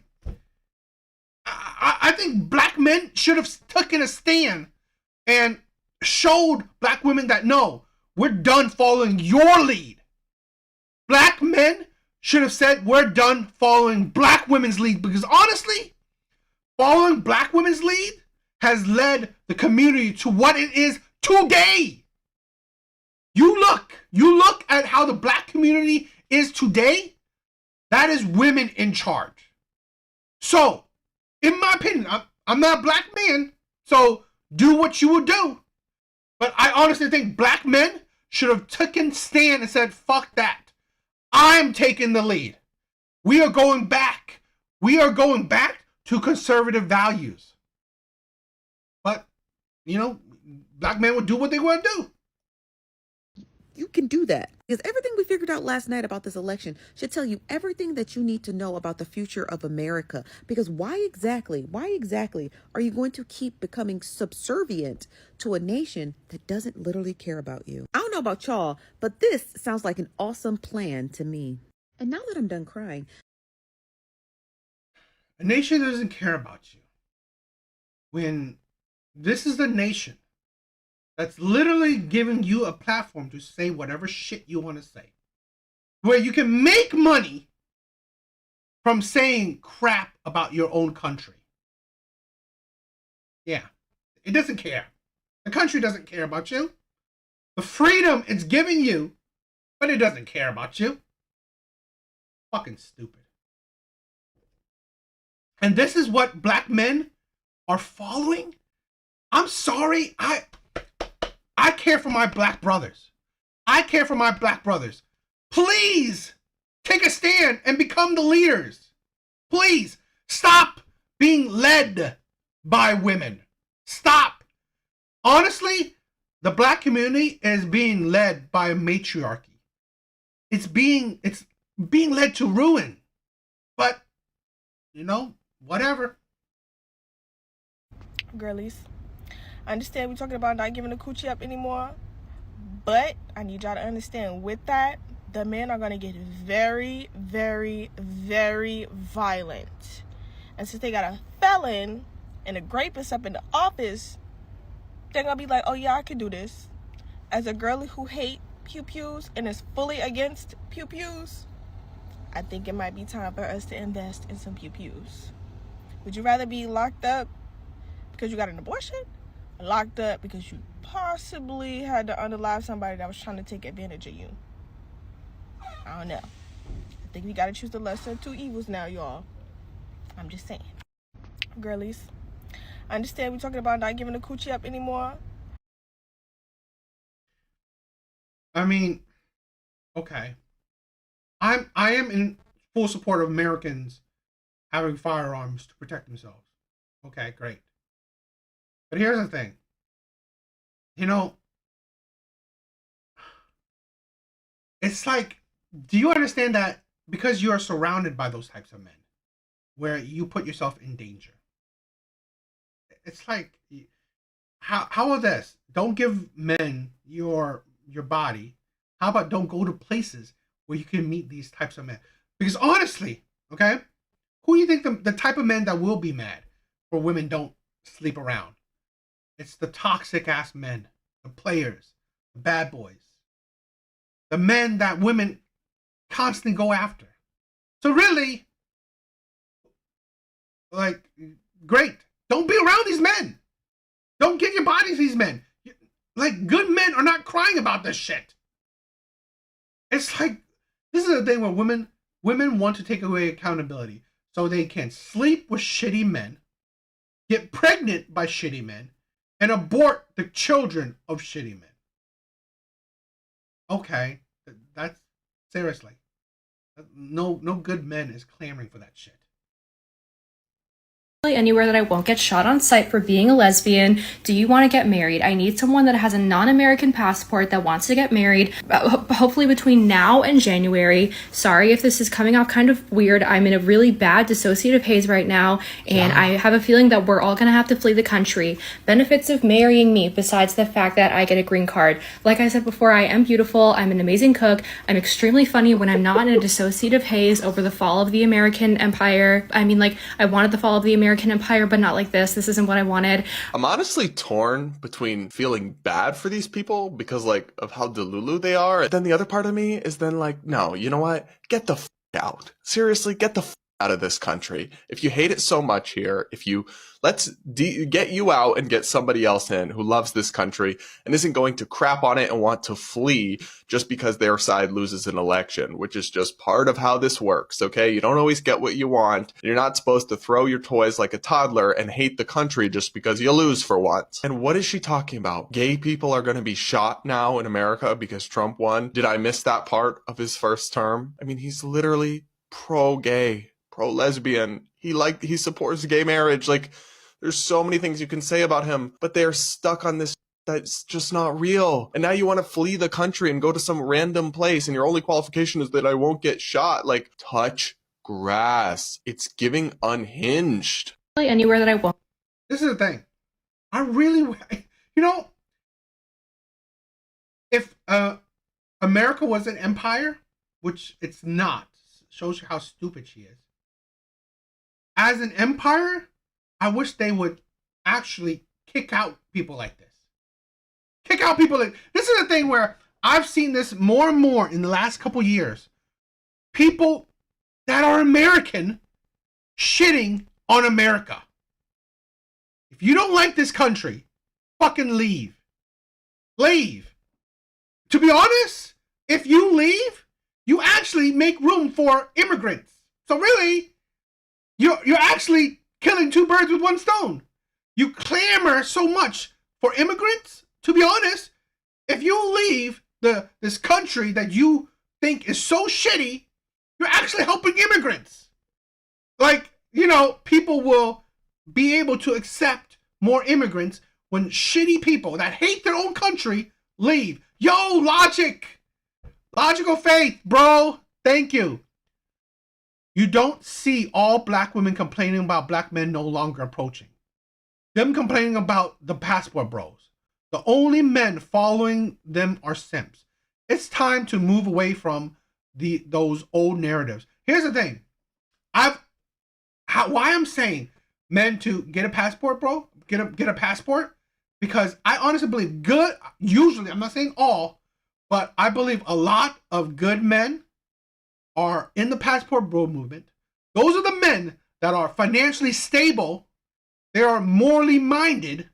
I think black men should have taken a stand and showed black women that no, we're done following your lead. Black men should have said we're done following black women's lead, because honestly, following black women's lead has led the community to what it is today. You look at how the black community is today. That is women in charge. So, in my opinion, I'm not a black man, so do what you would do. But I honestly think black men should have taken stand and said, fuck that. I'm taking the lead. We are going back. We are going back to conservative values. But, black men would do what they want to do. You can do that. Because everything we figured out last night about this election should tell you everything that you need to know about the future of America. Because why exactly are you going to keep becoming subservient to a nation that doesn't literally care about you? I don't know about y'all, but this sounds like an awesome plan to me. And now that I'm done crying, a nation doesn't care about you. When this is the nation that's literally giving you a platform to say whatever shit you want to say. Where you can make money from saying crap about your own country. Yeah, it doesn't care. The country doesn't care about you. The freedom it's giving you, but it doesn't care about you. Fucking stupid. And this is what black men are following? I'm sorry, I care for my black brothers. I care for my black brothers. Please take a stand and become the leaders. Please stop being led by women. Stop. Honestly, the black community is being led by a matriarchy. It's being led to ruin. But, whatever. Girlies, I understand we're talking about not giving the coochie up anymore, but I need y'all to understand with that, the men are going to get very, very, very violent. And since they got a felon and a rapist up in the office, they're going to be like, oh yeah, I can do this. As a girl who hate pew-pews and is fully against pew-pews, I think it might be time for us to invest in some pew-pews. Would you rather be locked up because you got an abortion? Locked up because you possibly had to unalive somebody that was trying to take advantage of you? I don't know. I think we gotta choose the lesser of two evils now, y'all. I'm just saying. Girlies, I understand we're talking about not giving the coochie up anymore. I mean, okay. I am in full support of Americans having firearms to protect themselves. Okay, great. But here's the thing. It's like, do you understand that because you are surrounded by those types of men, where you put yourself in danger? It's like, how about this? Don't give men your body. How about don't go to places where you can meet these types of men? Because honestly, okay, who do you think the type of men that will be mad for women don't sleep around? It's the toxic ass men, the players, the bad boys, the men that women constantly go after. So really, great. Don't be around these men. Don't give your body to these men. Like, good men are not crying about this shit. It's like, this is the thing where women want to take away accountability so they can sleep with shitty men, get pregnant by shitty men, and abort the children of shitty men. Okay, that's seriously. No good men is clamoring for that shit. Anywhere that I won't get shot on sight for being a lesbian. Do you want to get married? I need someone that has a non-American passport that wants to get married, hopefully between now and January. Sorry if this is coming off kind of weird. I'm in a really bad dissociative haze right now, and I have a feeling that we're all gonna have to flee the country. Benefits of marrying me, besides the fact that I get a green card. Like I said before, I am beautiful. I'm an amazing cook. I'm extremely funny when I'm not in a dissociative haze over the fall of the American Empire. I mean, like, I wanted the fall of the American Empire, but not like this. This isn't what I wanted. I'm honestly torn between feeling bad for these people because, like, of how delulu they are. And then the other part of me is then like, no, you know what? Get the f out. Seriously, get the f out of this country. If you hate it so much here, let's get you out and get somebody else in who loves this country and isn't going to crap on it and want to flee just because their side loses an election, which is just part of how this works, okay? You don't always get what you want. You're not supposed to throw your toys like a toddler and hate the country just because you lose for once. And what is she talking about? Gay people are going to be shot now in America because Trump won? Did I miss that part of his first term? I mean, he's literally pro-gay, pro-lesbian. He supports gay marriage. Like, there's so many things you can say about him, but they're stuck on this that's just not real. And now you want to flee the country and go to some random place, and your only qualification is that I won't get shot. Like, touch grass. It's giving unhinged. Anywhere that I want. This is the thing. I really, if America was an empire, which it's not, shows you how stupid she is. As an empire, I wish they would actually kick out people like this. Kick out people like this is the thing where I've seen this more and more in the last couple years. People that are American shitting on America. If you don't like this country, fucking leave. Leave. To be honest, if you leave, you actually make room for immigrants. So really, you're actually killing two birds with one stone. You clamor so much for immigrants. To be honest, if you leave this country that you think is so shitty, you're actually helping immigrants. Like, people will be able to accept more immigrants when shitty people that hate their own country leave. Yo, logic. Logical faith, bro. Thank you. You don't see all black women complaining about black men no longer approaching. Them complaining about the passport bros. The only men following them are simps. It's time to move away from those old narratives. Here's the thing. Why I'm saying men to get a passport, bro. Get a passport. Because I honestly believe usually, I'm not saying all, but I believe a lot of good men are in the passport bro movement. Those are the men that are financially stable. They are morally minded.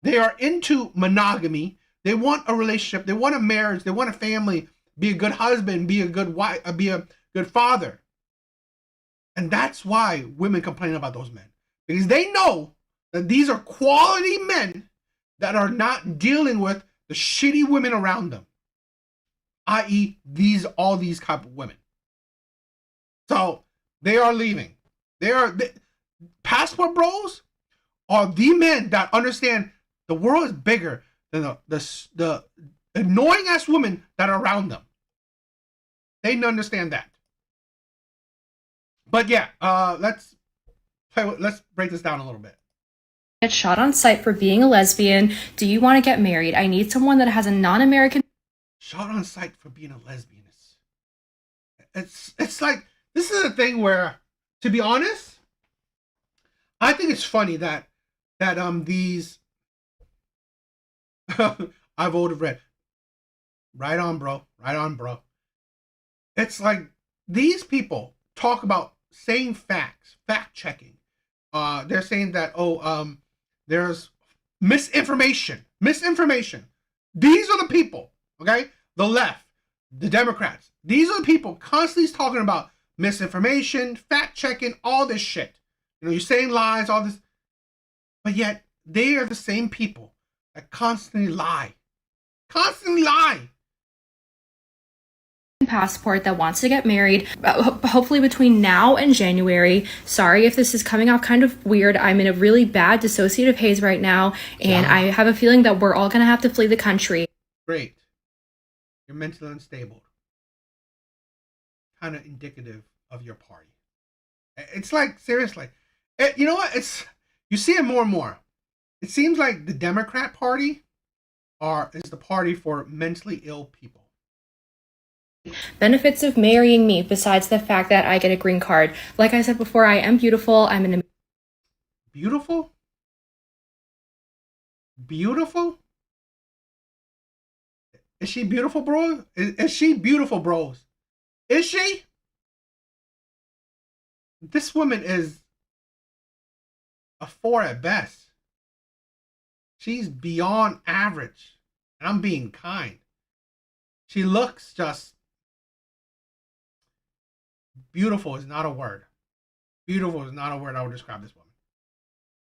They are into monogamy. They want a relationship. They want a marriage. They want a family. Be a good husband. Be a good wife. Be a good father. And that's why women complain about those men. Because they know that these are quality men that are not dealing with the shitty women around them. I.e., all these type of women. So they are leaving. Passport bros are the men that understand the world is bigger than the annoying ass women that are around them. They understand that. But yeah, let's break this down a little bit. Get shot on sight for being a lesbian. Do you want to get married? I need someone that has a non-American. Shot on sight for being a lesbian. It's like, this is a thing where, to be honest, I think it's funny that these I voted red. Right on, bro. Right on, bro. It's like these people talk about saying facts, fact checking. They're saying that there's misinformation. These are the people, okay? The left, the Democrats. These are the people constantly talking about misinformation, fact checking, all this shit. You know, you're saying lies, all this. But yet, they are the same people that constantly lie. Constantly lie. Passport that wants to get married, hopefully between now and January. Sorry if this is coming off kind of weird. I'm in a really bad dissociative haze right now, and I have a feeling that we're all going to have to flee the country. Great. You're mentally unstable. Kind of indicative of your party. It's like, seriously. You know what? You see it more and more. It seems like the Democrat Party is the party for mentally ill people. Benefits of marrying me, besides the fact that I get a green card. Like I said before, I am beautiful. I'm an Beautiful? Beautiful? Is she beautiful, bro? Is she beautiful, bros? Is she? This woman is a 4 at best. She's beyond average. And I'm being kind. She looks just... Beautiful is not a word. Beautiful is not a word I would describe this woman.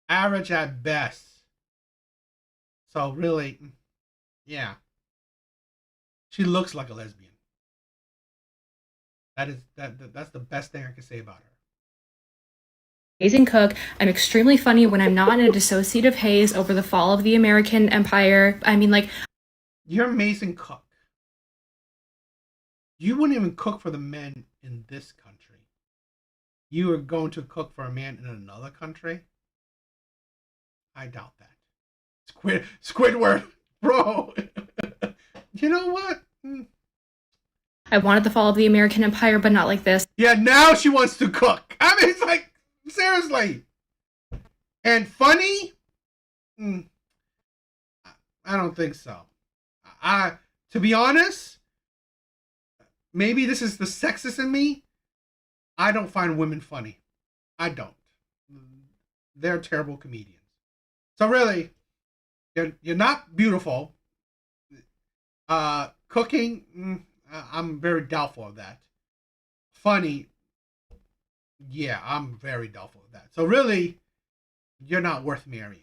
Average at best. So really, yeah. She looks like a lesbian. That's the best thing I can say about her. amazing cook. I'm extremely funny when I'm not in a dissociative haze over the fall of the American empire. I mean, like... You're an amazing cook. You wouldn't even cook for the men in this country. You are going to cook for a man in another country? I doubt that. Squidward, bro. You know what? I wanted the fall of the American empire, but not like this. Yeah, now she wants to cook. I mean, it's like, seriously. And funny? I don't think so. To be honest, maybe this is the sexist in me. I don't find women funny. I don't. They're terrible comedians. So really, you're not beautiful. Cooking, I'm very doubtful of that. Funny, yeah, I'm very doubtful of that. So really, you're not worth marrying.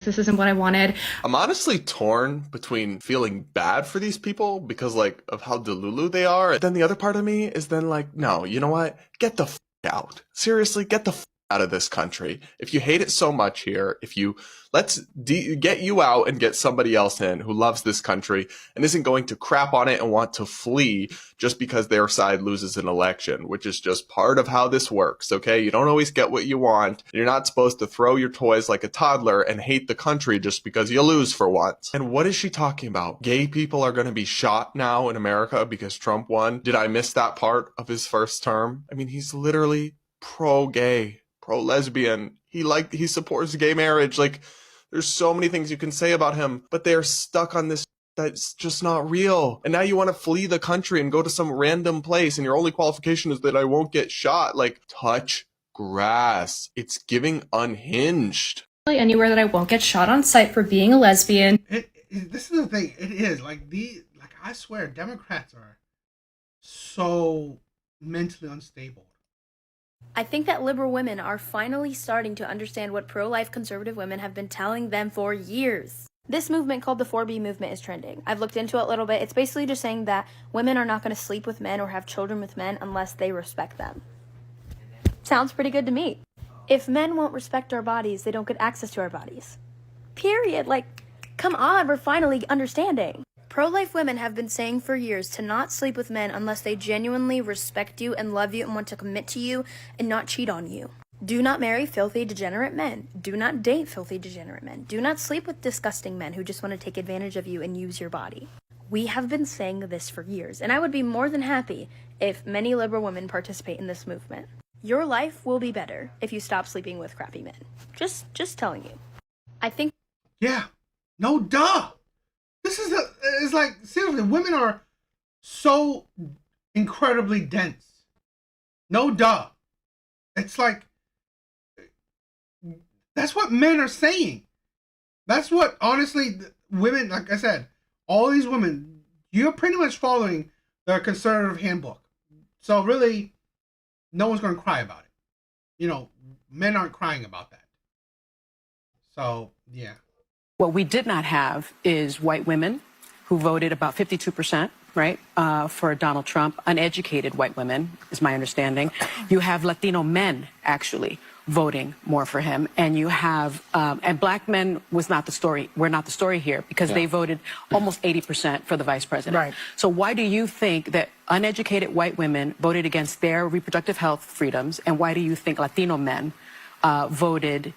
This isn't what I wanted. I'm honestly torn between feeling bad for these people because, like, of how delulu they are. And then the other part of me is then like, no, you know what? Get the f out. Seriously, get the f out of this country. If you hate it so much here, let's get you out and get somebody else in who loves this country and isn't going to crap on it and want to flee just because their side loses an election, which is just part of how this works, okay? You don't always get what you want. You're not supposed to throw your toys like a toddler and hate the country just because you lose for once. And what is she talking about? Gay people are going to be shot now in America because Trump won? Did I miss that part of his first term? I mean, he's literally pro-gay, pro-lesbian. He supports gay marriage. Like, there's so many things you can say about him, but they're stuck on this that's just not real. And now you want to flee the country and go to some random place, and your only qualification is that I won't get shot. Like, touch grass. It's giving unhinged. Anywhere that I won't get shot on sight for being a lesbian. This is the thing. It is like I swear, Democrats are so mentally unstable. I think that liberal women are finally starting to understand what pro-life conservative women have been telling them for years. This movement called the 4B movement is trending. I've looked into it a little bit. It's basically just saying that women are not going to sleep with men or have children with men unless they respect them. Sounds pretty good to me. If men won't respect our bodies, they don't get access to our bodies. Period. Like, come on, we're finally understanding. Pro-life women have been saying for years to not sleep with men unless they genuinely respect you and love you and want to commit to you and not cheat on you. Do not marry filthy, degenerate men. Do not date filthy, degenerate men. Do not sleep with disgusting men who just want to take advantage of you and use your body. We have been saying this for years, and I would be more than happy if many liberal women participate in this movement. Your life will be better if you stop sleeping with crappy men. Just telling you. I think... Yeah. No duh. It's like, seriously, women are so incredibly dense. No duh. It's like, that's what men are saying. That's what, honestly, women, like I said, all these women, you're pretty much following the conservative handbook. So really, no one's going to cry about it. You know, men aren't crying about that. So, yeah. What we did not have is white women who voted about 52%, right, for Donald Trump. Uneducated white women, is my understanding. You have Latino men, actually, voting more for him. And you have, and black men was not the story. We're not the story here because they voted almost 80% for the vice president. Right. So why do you think that uneducated white women voted against their reproductive health freedoms? And why do you think Latino men voted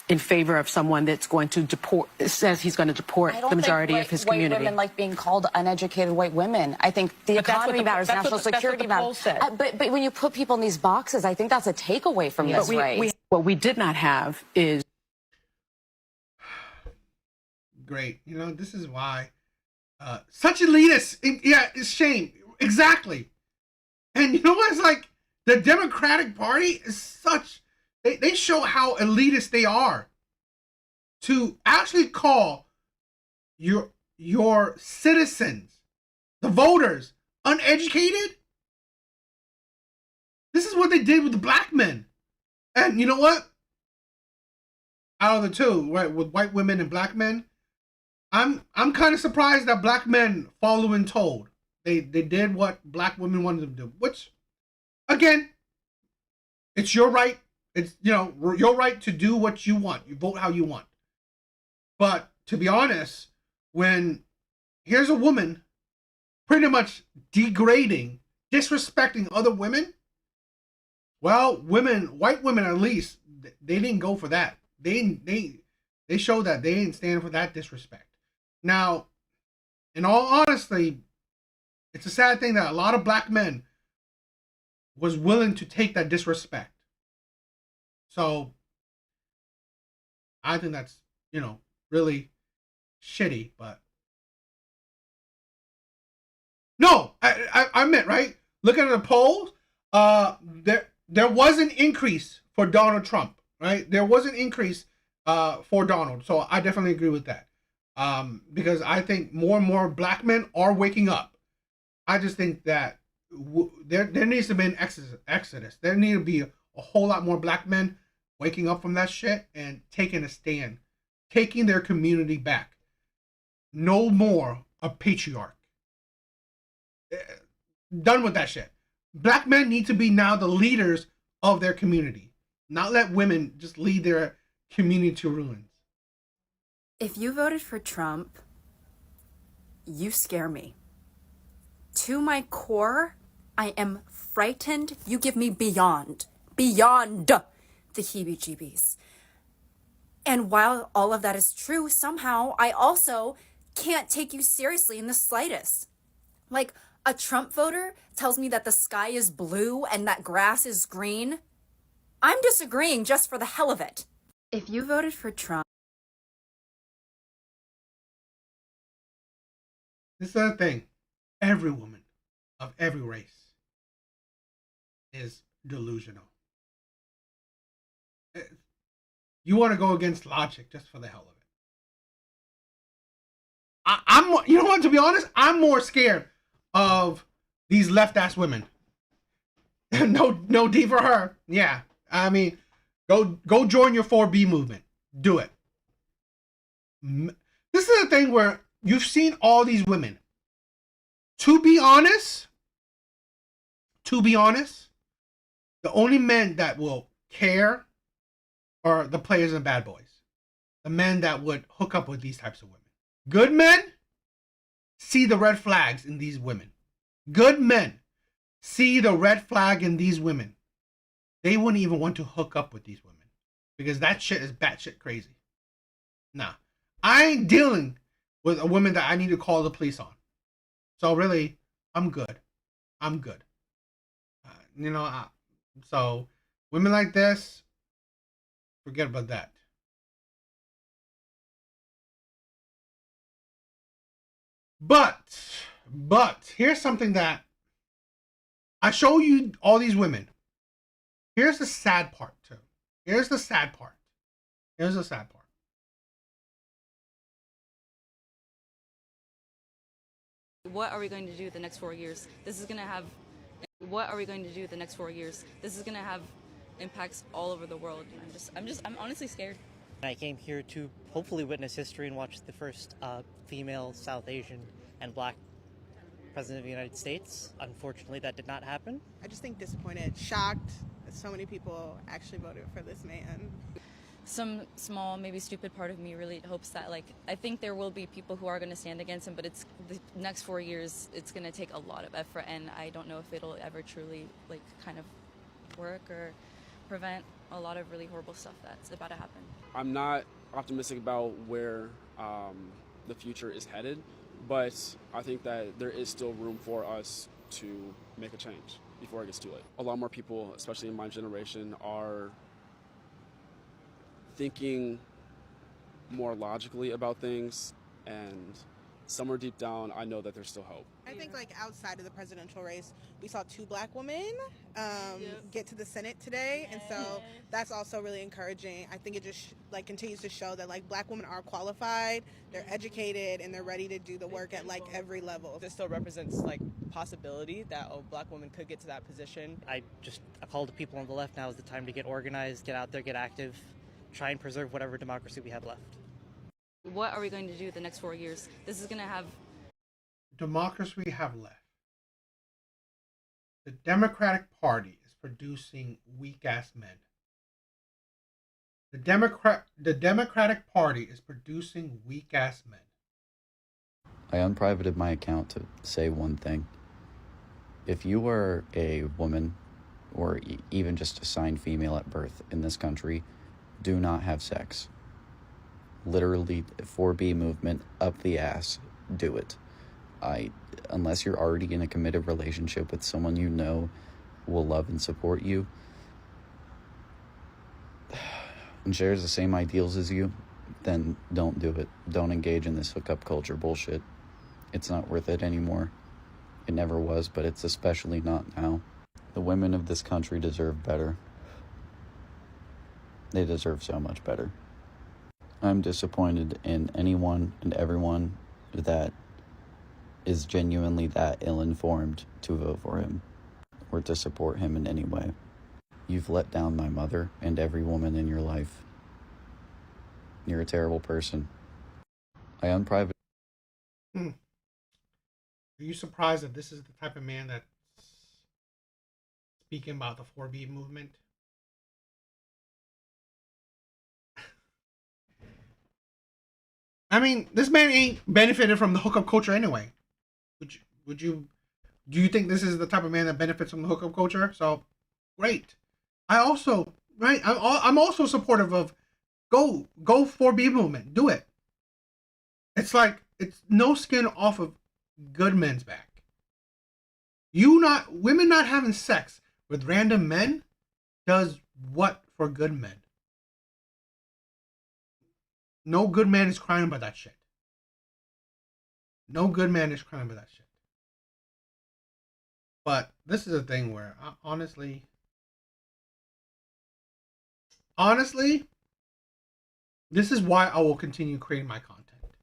in favor of someone that's going to deport, says he's going to deport the majority of his community? White women like being called uneducated white women. I think the economy matters, national security matters. But when you put people in these boxes, I think that's a takeaway from this race. What we did not have is... Great. You know, this is why such elitists. Yeah, it's shame. Exactly. And you know what? It's like the Democratic Party is such... They show how elitist they are to actually call your citizens, the voters, uneducated. This is what they did with the black men. And you know what? Out of the two, right, with white women and black men, I'm kind of surprised that black men follow and told. They did what black women wanted them to do, which, again, it's your right. It's, you know, your right to do what you want. You vote how you want. But to be honest, when here's a woman pretty much degrading, disrespecting other women, well, white women at least, they didn't go for that. They show that they didn't stand for that disrespect. Now, in all honesty, it's a sad thing that a lot of black men was willing to take that disrespect. So, I think that's, you know, really shitty, but... No, I meant, right? Look at the polls. There was an increase for Donald Trump, right? There was an increase for Donald. So, I definitely agree with that. Because I think more and more black men are waking up. I just think that there needs to be an exodus. There need to be a whole lot more black men waking up from that shit and taking a stand, taking their community back. No more a patriarch. Done with that shit. Black men need to be now the leaders of their community, not let women just lead their community to ruins. If you voted for Trump, you scare me. To my core, I am frightened. You give me beyond the heebie-jeebies. And while all of that is true, somehow I also can't take you seriously in the slightest. Like, a Trump voter tells me that the sky is blue and that grass is green. I'm disagreeing just for the hell of it. If you voted for Trump... This is the thing. Every woman of every race is delusional. You want to go against logic just for the hell of it. I'm, you know what, to be honest, I'm more scared of these left-ass women. No D for her. Yeah. I mean, go join your 4B movement. Do it. This is the thing where you've seen all these women. To be honest, the only men that will care are the players and bad boys. The men that would hook up with these types of women. Good men see the red flags in these women. Good men see the red flag in these women. They wouldn't even want to hook up with these women because that shit is batshit crazy. Nah, I ain't dealing with a woman that I need to call the police on. So really, I'm good. So women like this, forget about that. But here's something that I show you all these women. Here's the sad part too. Here's the sad part. what are we going to do the next 4 years? This is going to have, what are we going to do the next 4 years? This is going to have impacts all over the world. I'm honestly scared. I came here to hopefully witness history and watch the first female South Asian and Black President of the United States. Unfortunately, that did not happen. I just think disappointed, shocked that so many people actually voted for this man. Some small, maybe stupid part of me really hopes that, like, I think there will be people who are going to stand against him, but it's the next 4 years, it's going to take a lot of effort, and I don't know if it'll ever truly, like, kind of work or prevent a lot of really horrible stuff that's about to happen. I'm not optimistic about where the future is headed, but I think that there is still room for us to make a change before it gets too late. A lot more people, especially in my generation, are thinking more logically about things, and somewhere deep down, I know that there's still hope. I think, like, outside of the presidential race, we saw 2 Black women get to the Senate today, and so that's also really encouraging. I think it just continues to show that, like, Black women are qualified, they're educated, and they're ready to do the work at, like, every level. This still represents, like, possibility that a Black woman could get to that position. I call the people on the left, now is the time to get organized, get out there, get active, try and preserve whatever democracy we have left. What are we going to do the next 4 years? This is going to have democracy we have left. The Democratic Party is producing weak-ass men. The Democratic Party is producing weak-ass men. I unprivated my account to say one thing. If you are a woman or even just assigned female at birth in this country, do not have sex. Literally, 4B movement up the ass, do it. Unless you're already in a committed relationship with someone you know will love and support you and shares the same ideals as you, then don't do it. Don't engage in this hookup culture bullshit. It's not worth it anymore. It never was, but it's especially not now. The women of this country deserve better. They deserve so much better. I'm disappointed in anyone and everyone that is genuinely that ill-informed to vote for him or to support him in any way. You've let down my mother and every woman in your life. You're a terrible person. I unprivate. Are you surprised that this is the type of man that's speaking about the 4B movement? I mean, this man ain't benefited from the hookup culture anyway. Do you think this is the type of man that benefits from the hookup culture? So, great. I'm also supportive of go 4B movement. Do it. It's like, it's no skin off of good men's back. Women not having sex with random men does what for good men? No good man is crying about that shit. No good man is crying about that shit. But this is a thing where, honestly, this is why I will continue creating my content.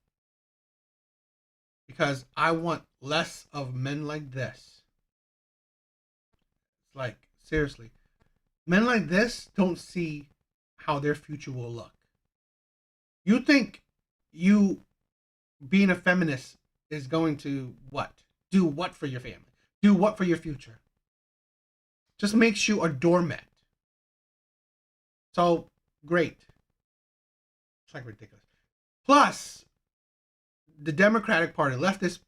Because I want less of men like this. Like, seriously. Men like this don't see how their future will look. You think you being a feminist is going to what? Do what for your family? Do what for your future? Just makes you a doormat. So, great. It's like ridiculous. Plus, the Democratic Party, leftist,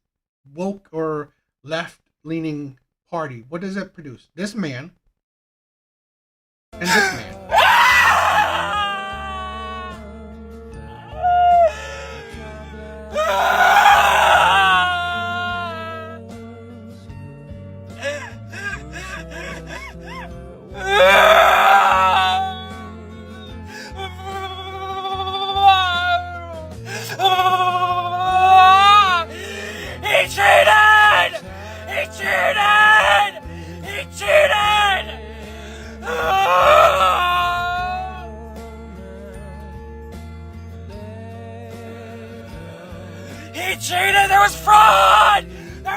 woke or left-leaning party, what does it produce? This man and this man. He cheated! There was fraud! There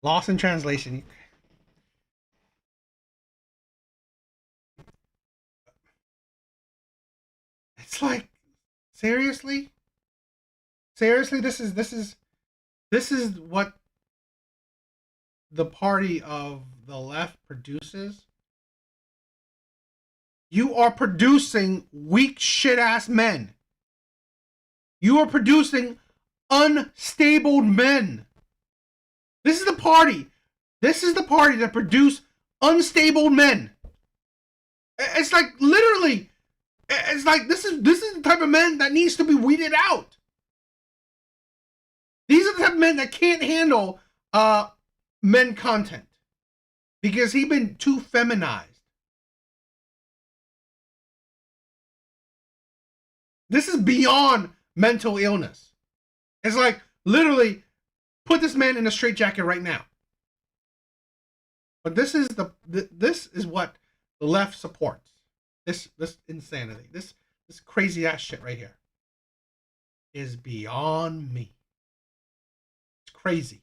Lost in translation. It's like, seriously? Seriously, this is what the party of the left produces? You are producing weak shit ass men. You are producing unstable men. This is the party. This is the party that produce unstable men. It's like literally, it's like this is the type of men that needs to be weeded out. These are the type of men that can't handle men content because he's been too feminized. This is beyond mental illness. It's like literally put this man in a straitjacket right now. But this is this is what the left supports. This insanity. This crazy ass shit right here is beyond me. It's crazy.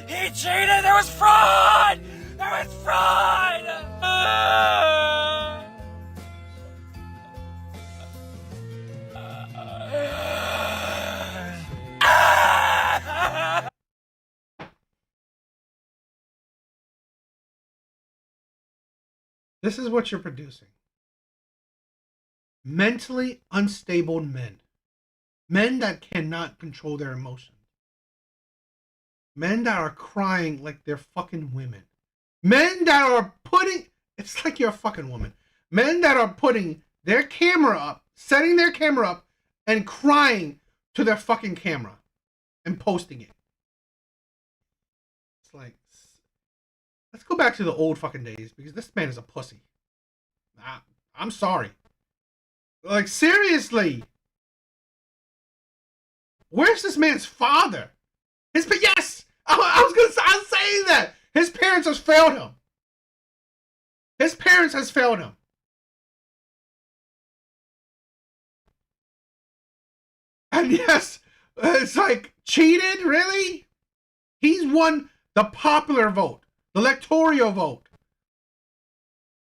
He cheated! There was fraud! There was fraud! This is what you're producing. Mentally unstable men. Men that cannot control their emotions. Men that are crying like they're fucking women. Men that are putting... It's like you're a fucking woman. Men that are putting their camera up, setting their camera up, and crying to their fucking camera. And posting it. It's like... Let's go back to the old fucking days, because this man is a pussy. I'm sorry. Like, seriously. Where's this man's father? Yes! I was saying that. His parents has failed him. His parents has failed him. And yes, it's like, cheated? Really? He's won the popular vote. The electoral vote.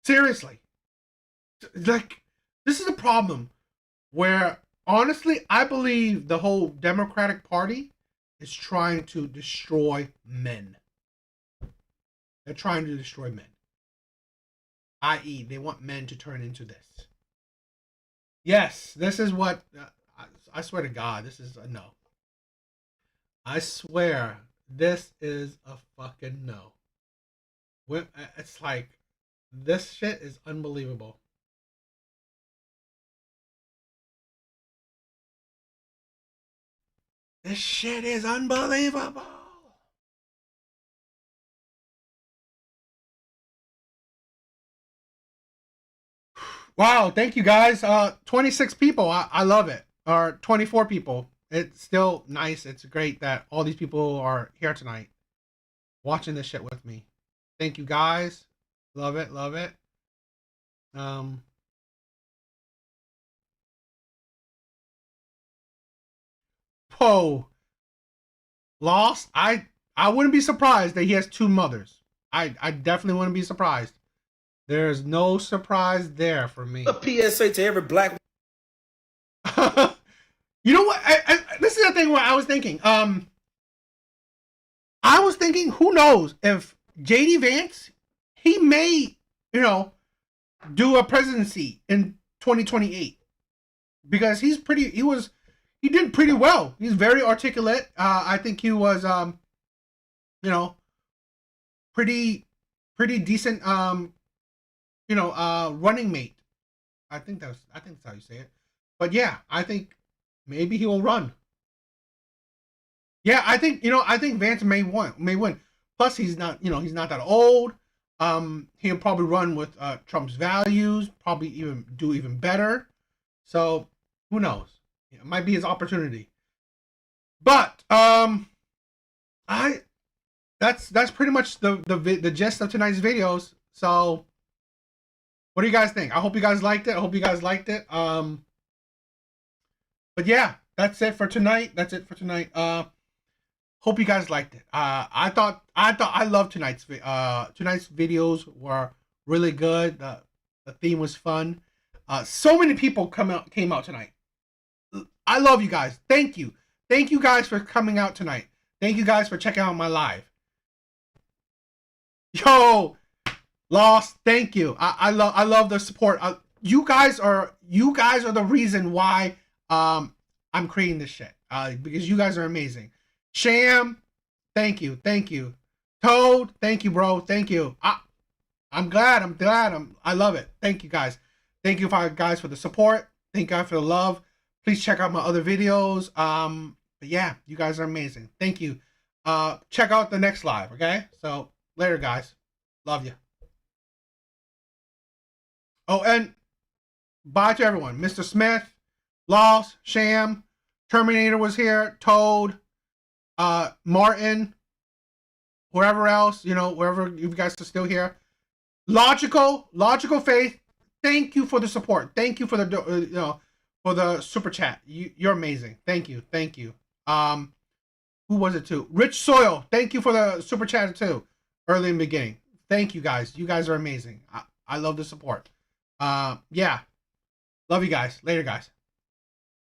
Seriously. Like, this is a problem where, honestly, I believe the whole Democratic Party is trying to destroy men. They're trying to destroy men. I.e., they want men to turn into this. Yes, this is what... I swear to God, this is a no. I swear, this is a fucking no. It's like, this shit is unbelievable. This shit is unbelievable. Wow, thank you guys. 26 people. I love it. Or 24 people. It's still nice. It's great that all these people are here tonight watching this shit with me. Thank you guys. Love it, love it. Poe Lost. I wouldn't be surprised that he has two mothers. I definitely wouldn't be surprised. There's no surprise there for me. A PSA to every black. You know what? This is the thing where I was thinking. I was thinking, who knows if JD Vance, he may, do a presidency in 2028 because he did pretty well. He's very articulate. I think he was, pretty decent, running mate I think that's how you say it. But yeah, I think maybe he will run. Yeah, I think Vance may win. Plus, he's not that old. He'll probably run with Trump's values. Probably even do even better. So who knows? It might be his opportunity. But that's pretty much the gist of tonight's videos. So what do you guys think? I hope you guys liked it. But yeah, that's it for tonight. Hope you guys liked it. I loved tonight's videos were really good. The theme was fun. So many people came out tonight. I love you guys. Thank you guys for coming out tonight. Thank you guys for checking out my live. Yo, Lost, thank you. I love the support. You guys are the reason why I'm creating this shit. Because you guys are amazing. Sham, thank you. Toad, thank you, bro. Thank you. I'm glad. I love it. Thank you guys. Thank you guys for the support. Thank you guys for the love. Please check out my other videos. But yeah, you guys are amazing. Thank you. Check out the next live, okay? So later, guys. Love you. Oh, and bye to everyone. Mr. Smith, Lost, Sham, Terminator was here, Toad, Martin, whoever else, wherever you guys are still here. Logical Faith, thank you for the support. Thank you for the for the super chat. You're amazing. Thank you. Who was it too? Rich Soil, thank you for the super chat too. Early in the beginning. Thank you guys. You guys are amazing. I love the support. Yeah. Love you guys. Later, guys.